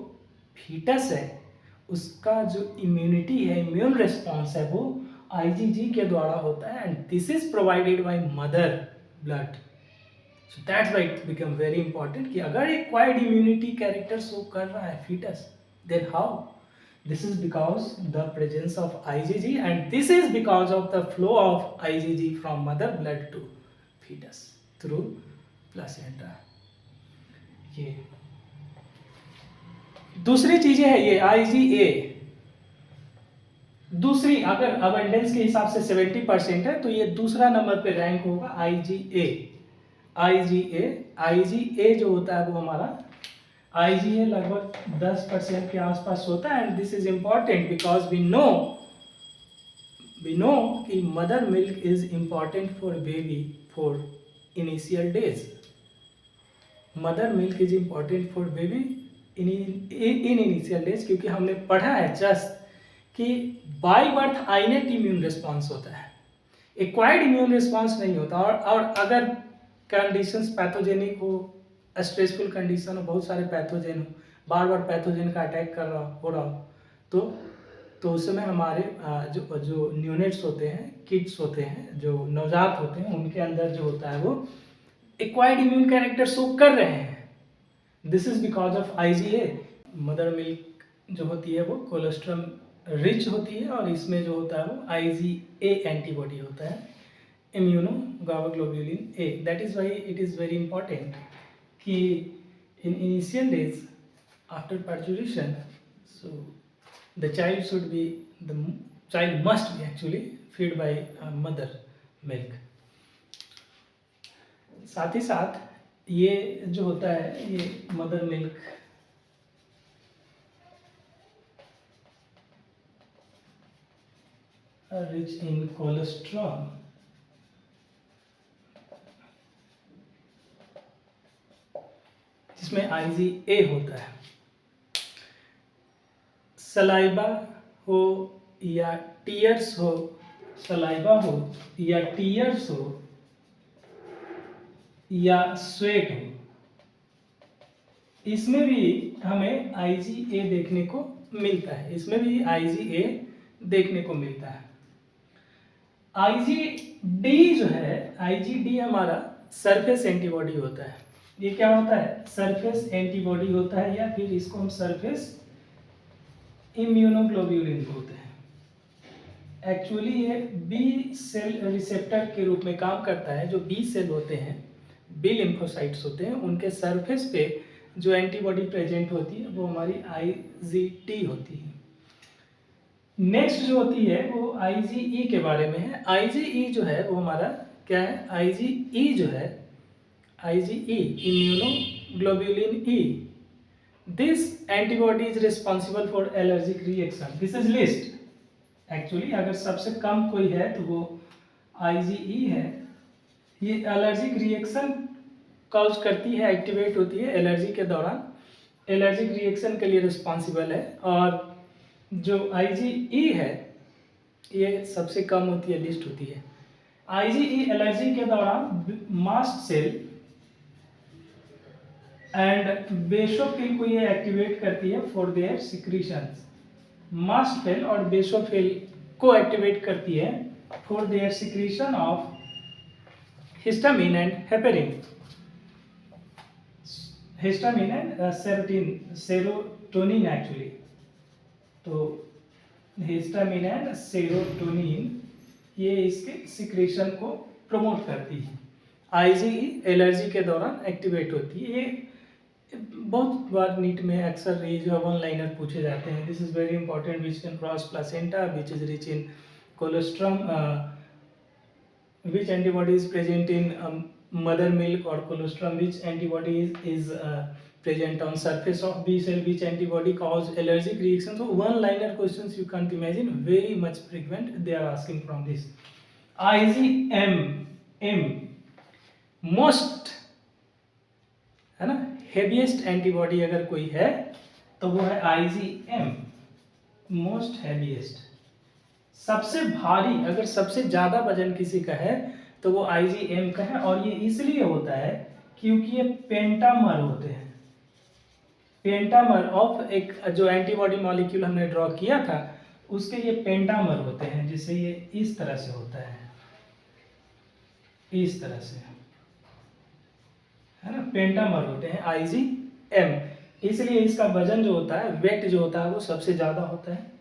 फीटस है उसका जो इम्यूनिटी है, इम्यून रिस्पॉन्स है, वो आईजीजी के द्वारा होता है। And this is provided by mother blood. So that's why it become very important कि अगर एक्वायर्ड इम्यूनिटी कैरेक्टर शो कर रहा है foetus, then how? This is because the presence of IgG, and this is because of the flow of IgG from mother blood to fetus through placenta। ये दूसरी चीजें है ये IgA। दूसरी, अगर अबंडेंस के हिसाब से 70% है तो ये दूसरा नंबर पे रैंक होगा IgA। IgA जो होता है वो हमारा IgA लगभग 10% के आसपास होता है। And this is important because we know कि mother milk is important for baby for initial days. Mother milk is important for baby in initial days, क्योंकि हमने पढ़ा है जस्ट कि by birth innate immune response होता है, acquired immune response नहीं होता। और अगर कंडीशंस पैथोजेनिक हो, स्ट्रेसफुल कंडीशन हो, बहुत सारे पैथोजन हो, बार बार पैथोजन का अटैक हो रहा हो, तो उस समय हमारे जो न्यूनेट्स होते हैं, किड्स होते हैं, जो नवजात होते हैं, उनके अंदर जो होता है वो एक्वायर्ड इम्यून कैरेक्टर शो कर रहे हैं। This is because of IgA। Mother milk जो होती है वो कोलेस्ट्रॉल रिच होती है, और इसमें जो होता है वो IgA एंटीबॉडी होता है, immunoglobulin A। That is why it is very important कि in initial days after parturition, so the child must be actually fed by mother milk। साथ ही साथ ये जो होता है ये mother milk rich in cholesterol, जिसमें IgA होता है। सलाइबा हो या टीयर्स हो, सलाइबा हो या टीयर्स हो या स्वेट हो, इसमें भी हमें IgA देखने को मिलता है। IgD जो है, IgD हमारा सरफेस एंटीबॉडी होता है। ये क्या होता है? सरफेस एंटीबॉडी होता है, या फिर इसको हम सरफेस इम्यूनोग्लोब्यूलिन बोलते हैं। एक्चुअली ये बी सेल रिसेप्टर के रूप में काम करता है। जो बी सेल होते हैं, बी लिम्फोसाइट्स होते हैं, उनके सरफेस पे जो एंटीबॉडी प्रेजेंट होती है वो हमारी IgT होती है। नेक्स्ट जो होती है वो IgE के बारे में है। IgE जो है वो हमारा क्या है, IgE जो है, IgE immunoglobulin E, this antibody is responsible for allergic reaction. This is list. Actually अगर सबसे कम कोई है तो वो IgE है। ये एलर्जिक रिएक्शन कॉज करती है, एक्टिवेट होती है एलर्जी के दौरान, एलर्जिक रिएक्शन के लिए रिस्पॉन्सिबल है। और जो IgE है ये सबसे कम होती है, लिस्ट होती है। IgE एलर्जी के दौरान मास्ट सेल एंड बेसोफिल को ये एक्टिवेट करती है for their secretions. Mast cell और बेसोफिल को एक्टिवेट करती है for their secretion of histamine and heparin. Histamine and serotonin actually. तो हिस्टामिन एंड सेरोटोनिन ये इसके सिक्रेशन को प्रमोट करती है। IgE एलर्जी के दौरान एक्टिवेट होती है। ये बहुत बार नीट में अक्सर ये जो वन लाइनर पूछे जाते हैं। This is very important, which can cross placenta, which is rich in colostrum, which antibody is present in mother milk or colostrum, which antibody is present on surface of B cell, which antibody cause allergic reaction. So one liner questions you can't imagine, very much frequent they are asking from this. IgM most है ना, heaviest antibody अगर कोई है तो वो है IgM, most heaviest. सबसे भारी, अगर सबसे ज्यादा वजन किसी का है तो वो IgM का है। और ये इसलिए होता है क्योंकि ये पेंटामर होते हैं। पेंटामर ऑफ एक जो एंटीबॉडी मॉलिक्यूल हमने ड्रॉ किया था उसके ये पेंटामर होते हैं, जिससे ये इस तरह से होता है, इस तरह से है ना, पेंटामर होते हैं IgM। इसलिए इसका वजन जो होता है, वेट जो होता है वो सबसे ज्यादा होता है।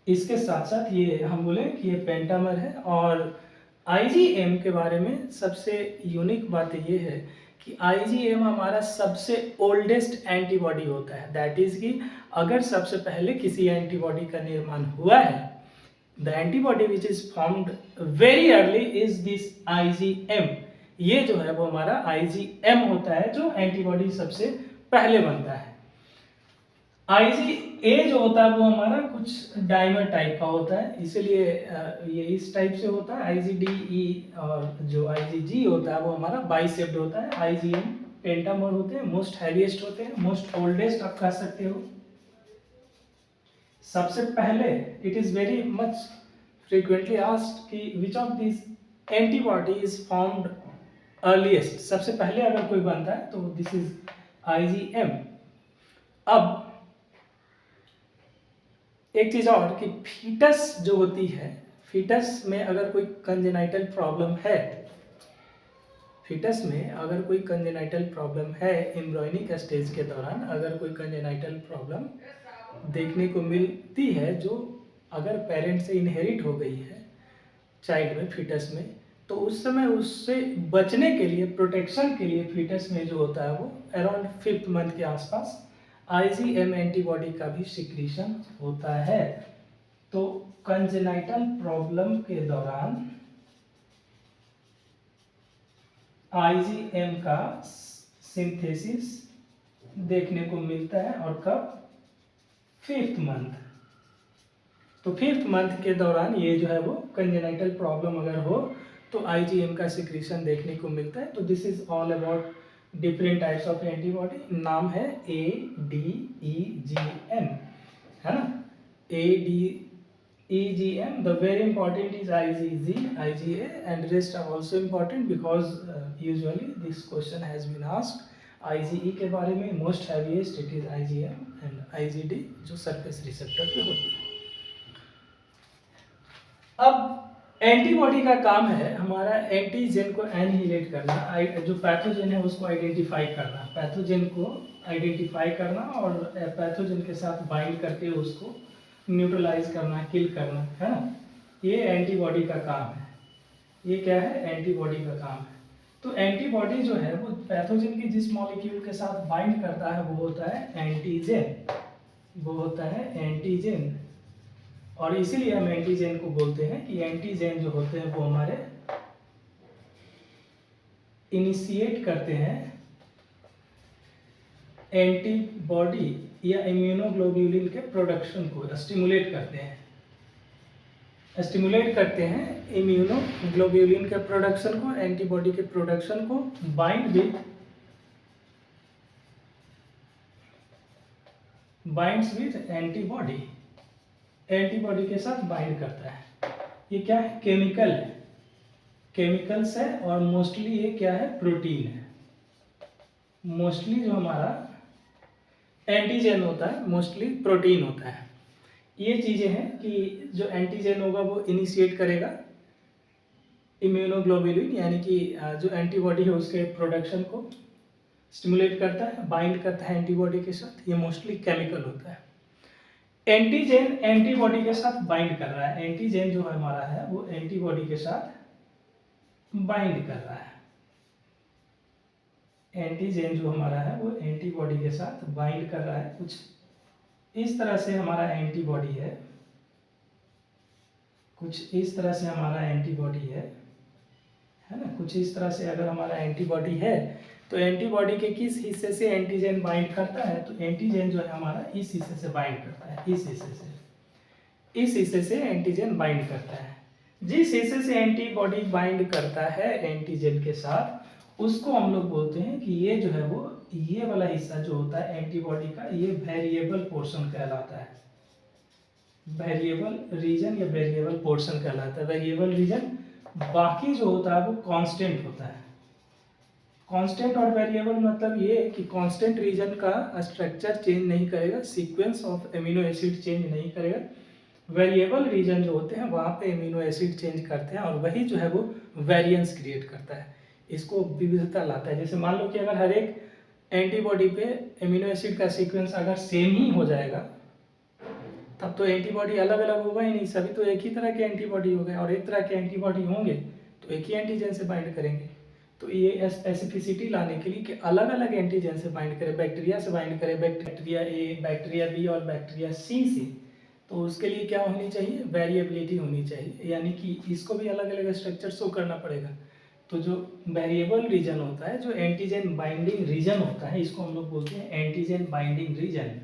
इसके साथ साथ ये हम बोले कि ये पेंटामर है। और IgM के बारे में सबसे यूनिक बात ये है कि IgM हमारा सबसे ओल्डेस्ट एंटीबॉडी होता है। दैट इज कि अगर सबसे पहले किसी एंटीबॉडी का निर्माण हुआ है, the antibody which is formed very early is this IgM। ये जो है वो हमारा IgM होता है जो एंटीबॉडी सबसे पहले बनता है। IgA जो होता है वो हमारा कुछ डायमर टाइप का होता है, इसलिए ये इस टाइप से होता है। IgDE और जो IgG होता है वो हमारा बाइसेप्ड होता है। IgM पेंटामर होते हैं, मोस्ट हैवीएस्ट होते हैं, मोस्ट ओल्डेस्ट आप कह सकते हो। सबसे पहले it is very much frequently asked कि which of this antibody is formed earliest. सबसे पहले अगर कोई बनता है तो दिस इज IgM। अब एक चीज और कि फीटस जो होती है, फीटस में अगर कोई कंजेनाइटल प्रॉब्लम है, फीटस में अगर कोई कंजेनाइटल प्रॉब्लम है, एम्ब्रॉयनिक स्टेज के दौरान अगर कोई कंजेनाइटल प्रॉब्लम देखने को मिलती है जो अगर पेरेंट से इनहेरिट हो गई है चाइल्ड में, फीटस में, तो उस समय उससे बचने के लिए, प्रोटेक्शन के लिए फीटस में जो होता है वो अराउंड 5th मंथ के आसपास IgM एंटीबॉडी का भी सिक्रीशन होता है। तो कंजेनाइटल प्रॉब्लम के दौरान IgM का सिंथेसिस देखने को मिलता है। और कब? 5th month. तो 5th मंथ के दौरान ये जो है वो कंजेनाइटल प्रॉब्लम अगर हो तो IgM का सिक्रीशन देखने को मिलता है। तो this is all about different types of antibody. नाम है ADEGM, है ना, ADEGM। The very important is IgG, IgA and rest are also important because usually this question has been asked. IgE के बारे में most heaviest it is IgM and IgD जो surface receptor पे होती है। अब एंटीबॉडी का काम है हमारा एंटीजन को एनहिलेट करना, जो पैथोजन है उसको आइडेंटिफाई करना, पैथोजन को आइडेंटिफाई करना और पैथोजन के साथ बाइंड करके उसको न्यूट्रलाइज करना, किल करना, है ना, ये एंटीबॉडी का काम है। ये क्या है? एंटीबॉडी का काम है। तो एंटीबॉडी जो है वो पैथोजन की जिस मॉलिक्यूल के साथ बाइंड करता है वो होता है एंटीजन, वो होता है एंटीजन। और इसीलिए हम एंटीजन को बोलते हैं कि एंटीजन जो होते हैं वो हमारे इनिशिएट करते हैं एंटीबॉडी या इम्यूनोग्लोब्यूलिन के प्रोडक्शन को, स्टिमुलेट करते हैं, स्टिमुलेट करते हैं इम्यूनोग्लोब्यूलिन के प्रोडक्शन को, एंटीबॉडी के प्रोडक्शन को, बाइंड्स विद एंटीबॉडी, एंटीबॉडी के साथ बाइंड करता है। ये क्या है? केमिकल है, केमिकल्स है, और मोस्टली ये क्या है? प्रोटीन है। मोस्टली जो हमारा एंटीजन होता है मोस्टली प्रोटीन होता है। ये चीज़ें हैं कि जो एंटीजन होगा वो इनिशिएट करेगा इम्यूनोग्लोबुलिन यानी कि जो एंटीबॉडी है उसके प्रोडक्शन को स्टिमुलेट करता है, बाइंड करता है एंटीबॉडी के साथ। ये मोस्टली केमिकल होता है। एंटीजन एंटीबॉडी के साथ बाइंड कर रहा है, एंटीजन जो हमारा है वो एंटीबॉडी के साथ बाइंड कर रहा है। एंटीजन जो हमारा है वो एंटीबॉडी के साथ बाइंड कर रहा है। कुछ इस तरह से हमारा एंटीबॉडी है ना, कुछ इस तरह से अगर हमारा एंटीबॉडी है तो एंटीबॉडी के किस हिस्से से एंटीजन बाइंड करता है? तो एंटीजन जो है हमारा इस हिस्से से बाइंड करता है, इस हिस्से से एंटीजन बाइंड करता है। जिस हिस्से से एंटीबॉडी बाइंड करता है एंटीजन के साथ उसको हम लोग बोलते हैं कि ये जो है वो ये वाला हिस्सा जो होता है एंटीबॉडी का ये वेरिएबल पोर्शन कहलाता है, वेरिएबल रीजन या वेरिएबल पोर्शन कहलाता है। वेरिएबल रीजन बाकी जो होता है वो कांस्टेंट होता है। कांस्टेंट और वेरिएबल मतलब ये कि कांस्टेंट रीजन का स्ट्रक्चर चेंज नहीं करेगा, sequence of amino acid change नहीं करेगा। वेरिएबल रीजन जो होते हैं वहाँ पे एमिनो एसिड चेंज करते हैं और वही जो है वो वेरिएंस क्रिएट करता है, इसको विविधता लाता है। जैसे मान लो कि अगर हर एक एंटीबॉडी पे एमिनो एसिड का सीक्वेंस अगर सेम ही हो जाएगा तब तो एंटीबॉडी अलग अलग होगा ही नहीं, सभी तो एक ही तरह के एंटीबॉडी हो गए, और एक तरह के एंटीबॉडी होंगे तो एक ही एंटीजन से बाइंड करेंगे। तो ये स्पेसिफिसिटी लाने के लिए कि अलग अलग एंटीजन से बाइंड करें, बैक्टीरिया से बाइंड करें, बैक्टीरिया ए, बैक्टीरिया बी और बैक्टीरिया सी से, तो उसके लिए क्या होनी चाहिए? वेरिएबिलिटी होनी चाहिए, यानी कि इसको भी अलग अलग स्ट्रक्चर शो करना पड़ेगा। तो जो वेरिएबल रीजन होता है, जो एंटीजन बाइंडिंग रीजन होता है, इसको हम लोग बोलते हैं antigen binding region.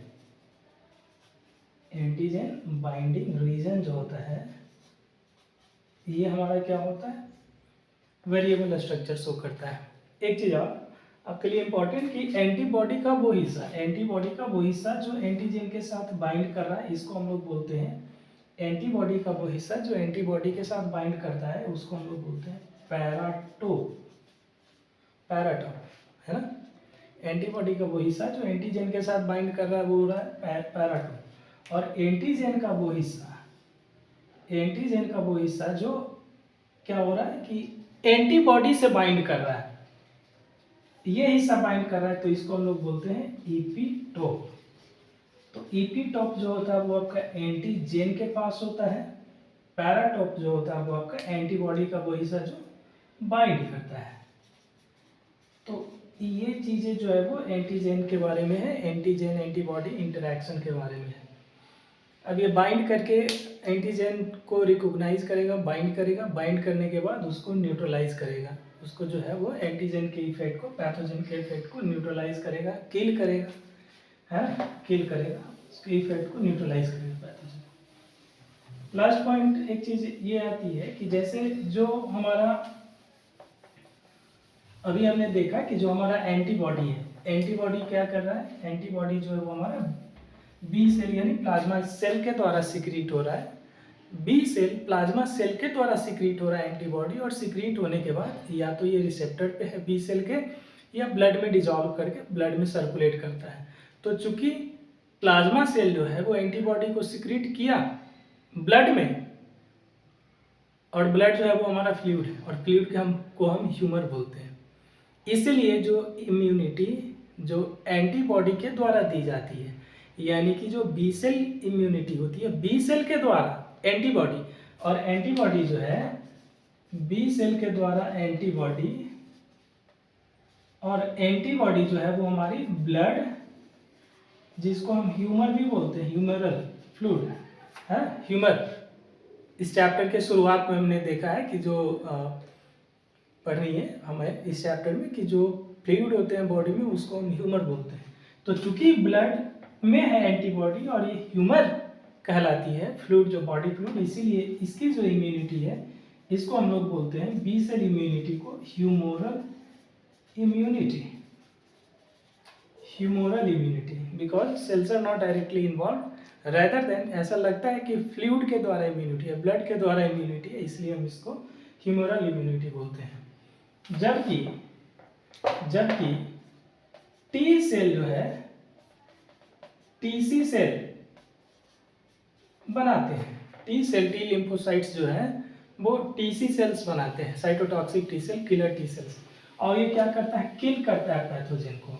Antigen binding region जो होता है ये हमारा क्या होता है? वेरिएबल स्ट्रक्चर शो करता है। एक चीज और आपके लिए इंपॉर्टेंट कि एंटीबॉडी का वो हिस्सा जो एंटीजन के साथ बाइंड कर रहा है इसको हम लोग बोलते हैं, एंटीबॉडी का वो हिस्सा जो एंटीबॉडी के साथ बाइंड करता है उसको हम लोग बोलते हैं पैराटोप, है ना। एंटीबॉडी का वो हिस्सा जो एंटीजन के साथ बाइंड कर रहा है वो हो रहा है पैराटोप, और एंटीजन का वो हिस्सा जो क्या हो रहा है कि एंटीबॉडी से बाइंड कर रहा है, ये हिस्सा बाइंड कर रहा है, तो इसको हम लोग बोलते हैं ईपीटोप। तो ईपीटोप जो होता है वो आपका एंटीजन के पास होता है, पैराटोप जो होता है वो आपका एंटीबॉडी का वो हिस्सा जो बाइंड करता है। तो ये चीजें जो है वो एंटीजन के बारे में है, एंटीजन एंटीबॉडी इंटरेक्शन के बारे में है। अब ये बाइंड करके एंटीजन को रिकॉग्नाइज करेगा, बाइंड करेगा, बाइंड करने के बाद उसको न्यूट्रलाइज करेगा, उसको जो है वो एंटीजन के इफेक्ट को, पैथोजन के इफेक्ट को न्यूट्रलाइज करेगा, किल करेगा, है किल करेगा, उसके इफेक्ट को न्यूट्रलाइज करेगा पैथोजन। लास्ट पॉइंट एक चीज ये आती है कि जैसे जो हमारा अभी हमने देखा कि जो हमारा एंटीबॉडी है, एंटीबॉडी क्या कर रहा है? एंटीबॉडी जो है वो हमारा बी सेल यानी प्लाज्मा सेल के द्वारा सिक्रीट हो रहा है, बी सेल प्लाज्मा सेल के द्वारा सिक्रीट हो रहा है एंटीबॉडी, और सिक्रीट होने के बाद या तो ये रिसेप्टर पे है बी सेल के या ब्लड में डिजॉल्व करके ब्लड में सर्कुलेट करता है। तो चूंकि प्लाज्मा सेल जो है वो एंटीबॉडी को सिक्रीट किया ब्लड में, और ब्लड जो है वो हमारा फ्लूइड है, और फ्लूइड को हम ह्यूमर बोलते हैं, इसलिए जो इम्यूनिटी जो एंटीबॉडी के द्वारा दी जाती है यानी कि जो बी सेल इम्यूनिटी होती है बी सेल के द्वारा एंटीबॉडी, और एंटीबॉडी जो है बी सेल के द्वारा एंटीबॉडी, और एंटीबॉडी जो है वो हमारी ब्लड, जिसको हम ह्यूमर भी बोलते हैं, ह्यूमरल फ्लूइड है, ह्यूमर। इस चैप्टर के शुरुआत में हमने देखा है कि जो पढ़नी है हमें इस चैप्टर में कि जो फ्लूइड होते हैं बॉडी में उसको हम ह्यूमर बोलते हैं। तो चूंकि ब्लड में है एंटीबॉडी और ये ह्यूमर कहलाती है फ्लूइड, जो बॉडी फ्लूइड, इसीलिए इसकी जो इम्यूनिटी है इसको हम लोग बोलते हैं बी सेल इम्यूनिटी को humoral immunity, humoral immunity, because cells are not directly involve rather than, ऐसा लगता है कि फ्लूइड के द्वारा इम्यूनिटी है, ब्लड के द्वारा इम्यूनिटी है, इसलिए हम इसको ह्यूमोरल इम्यूनिटी बोलते हैं। जबकि टी सेल जो है टीसी सेल बनाते हैं, टी सेल, टी लिम्फोसाइट्स जो है वो टीसी सेल्स बनाते हैं, cytotoxic T cell, killer T cells, और ये क्या करता है, किल करता है पैथोजन को,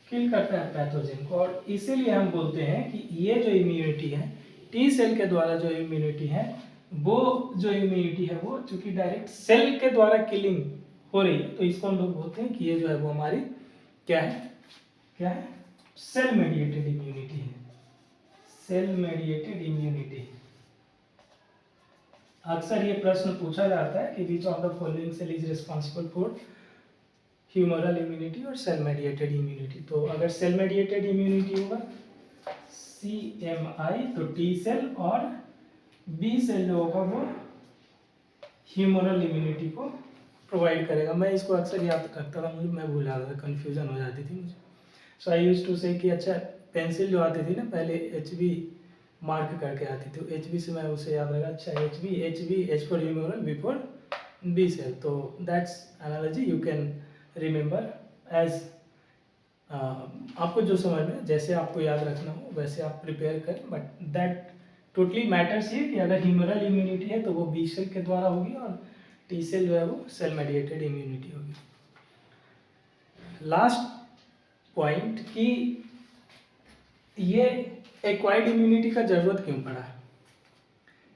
किल करता है पैथोजन को, और इसीलिए हम बोलते हैं कि ये जो इम्यूनिटी है टी सेल के द्वारा जो इम्यूनिटी है वो जो इम्यूनिटी है वो चूंकि डायरेक्ट सेल के द्वारा किलिंग हो रही है, तो इसको हम लोग बोलते हैं कि ये जो है वो हमारी क्या है सेल मेडिएटेड इम्यूनिटी है, सेल मेडिएटेड इम्यूनिटी। अक्सर ये प्रश्न पूछा जाता है कि which of the following cell is responsible for humoral immunity और सेल मेडिएटेड इम्यूनिटी। तो अगर सेल मेडिएटेड इम्यूनिटी होगा CMI तो टी सेल, और बी सेल जो होगा वो ह्यूमरल इम्यूनिटी को प्रोवाइड करेगा। मैं इसको अक्सर याद रखता था, मैं भूल जाता था, कन्फ्यूजन हो जाती थी मुझे। सो आई यूज्ड टू से कि अच्छा पेंसिल जो आती थी ना पहले HB मार्क करके आती थी, HB से मैं उसे याद रखा, अच्छा HB H for humoral, B for B cell. तो that's analogy you can remember as आपको जो समझ में, जैसे आपको याद रखना हो वैसे आप प्रिपेयर करें, बट दैट टोटली मैटर्स ये कि अगर ह्यूमरल इम्यूनिटी है तो वो बी सेल के द्वारा होगी और टी सेल जो है वो सेल मेडिएटेड इम्यूनिटी होगी। लास्ट पॉइंट कि ये एक्वायर्ड इम्यूनिटी का जरूरत क्यों पड़ा है,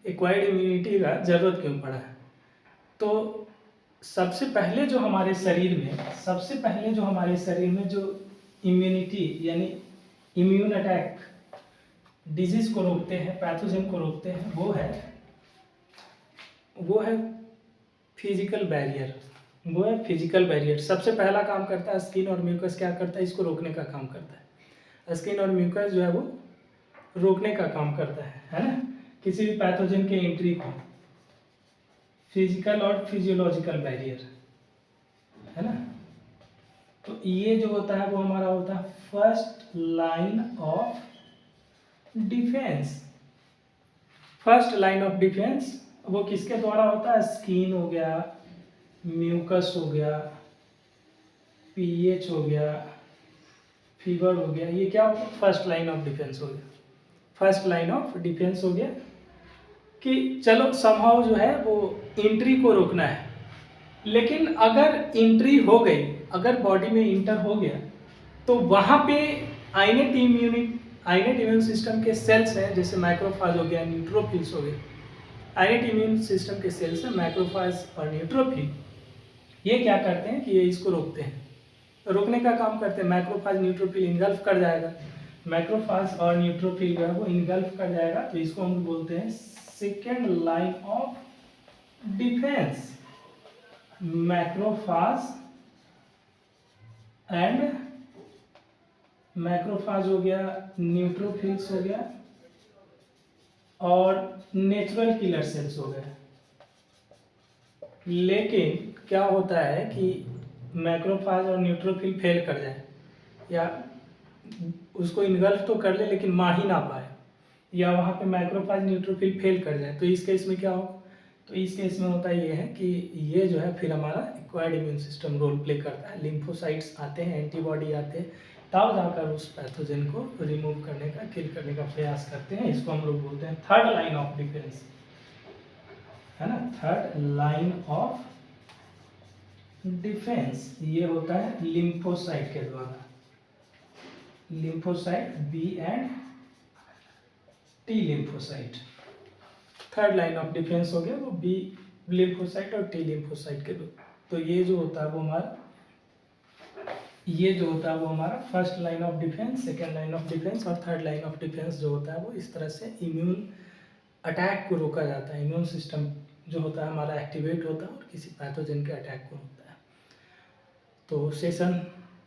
एक्वायर्ड इम्यूनिटी का जरूरत क्यों पड़ा है। तो सबसे पहले जो हमारे शरीर में जो इम्यूनिटी यानी इम्यून अटैक डिजीज को रोकते हैं, पैथोजन को रोकते हैं, वो है फिजिकल बैरियर, वो है फिजिकल बैरियर। सबसे पहला काम करता है स्किन और म्यूकस, क्या करता है, इसको रोकने का काम करता है। स्किन और म्यूकस जो है वो रोकने का काम करता है ना, किसी भी पैथोजन के एंट्री को। फिजिकल और फिजियोलॉजिकल बैरियर है ना। तो ये जो होता है वो हमारा होता है first line of defence. First line of defence वो किसके द्वारा होता है, स्किन हो गया, म्यूकस हो गया, पीएच हो गया, फीवर हो गया, ये क्या होगा, फर्स्ट लाइन ऑफ डिफेंस हो गया। फर्स्ट लाइन ऑफ डिफेंस हो गया कि चलो समहाउ जो है वो एंट्री को रोकना है, लेकिन अगर एंट्री हो गई, अगर बॉडी में इंटर हो गया तो वहाँ पे आइनेट इम्यून सिस्टम के सेल्स हैं, जैसे मैक्रोफाज हो गया, न्यूट्रोफिल्स हो गए। आइनेट इम्यून सिस्टम के सेल्स हैं मैक्रोफाज और न्यूट्रोफिल, ये क्या करते हैं कि ये इसको रोकते हैं, रोकने का काम करते हैं। मैक्रोफाज न्यूट्रोफिल इनगल्फ कर जाएगा, मैक्रोफाज और न्यूट्रोफिल जो है वो इनगल्फ कर जाएगा, तो इसको हम बोलते हैं second line of defence. Macrophage हो गया, न्यूट्रोफिल्स हो गया और नेचुरल किलर सेल्स हो गए। लेकिन क्या होता है कि मैक्रोफाज और न्यूट्रोफिल फेल कर जाए, या उसको इनगल्फ तो कर ले लेकिन मार ही ना पाए, या वहाँ पे मैक्रोफाज न्यूट्रोफिल फेल कर जाए, तो इस केस में क्या हो, तो इस केस में होता ये है कि ये जो है फिर हमारा acquired immune system role play करता है। लिम्फोसाइट्स आते हैं, एंटीबॉडी आते हैं, तब जाकर उस पैथोजन को रिमूव करने का, किल करने का प्रयास करते हैं। इसको हम लोग बोलते हैं थर्ड लाइन ऑफ डिफेंस, है ना, थर्ड लाइन ऑफ डिफेंस। ये होता है लिम्फोसाइट के द्वारा, lymphocyte B and T lymphocyte। Third line of defence हो गया वो B lymphocyte और T lymphocyte के रूप। तो ये जो होता है वो हमारा first line of defence, second line of defence और थर्ड लाइन ऑफ डिफेंस जो होता है वो इस तरह से इम्यून अटैक को रोका जाता है। इम्यून सिस्टम जो होता है हमारा एक्टिवेट होता है और किसी पैथोजन के अटैक को रोकता है। तो सेशन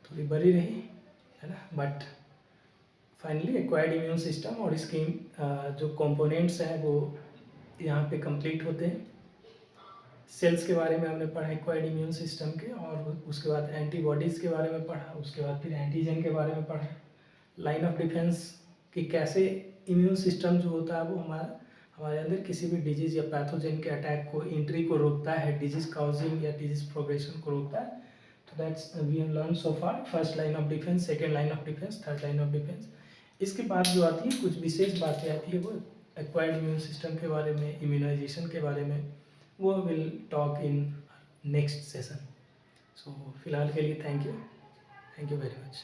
थोड़ी बड़ी रही है ना, but finally acquired immune system और इसके जो कंपोनेंट्स हैं वो यहाँ पे कंप्लीट होते हैं। सेल्स के बारे में हमने पढ़ा एक्वायर्ड इम्यून सिस्टम के, और उसके बाद एंटीबॉडीज़ के बारे में पढ़ा, उसके बाद फिर एंटीजन के बारे में पढ़ा। लाइन ऑफ डिफेंस कि कैसे इम्यून सिस्टम जो होता है वो हमारे अंदर किसी भी डिजीज़ या पैथोजन के अटैक को, एंट्री को रोकता है, डिजीज़ काउजिंग या डिजीज़ प्रोग्रेशन को रोकता है। तो that's we have learn so far first line of defence, second line of defence, third line of defence. इसके बाद जो आती है कुछ विशेष बातें आती है वो एक्वायर्ड इम्यून सिस्टम के बारे में, इम्यूनाइजेशन के बारे में, वो will talk in next session. So फिलहाल के लिए थैंक यू वेरी मच।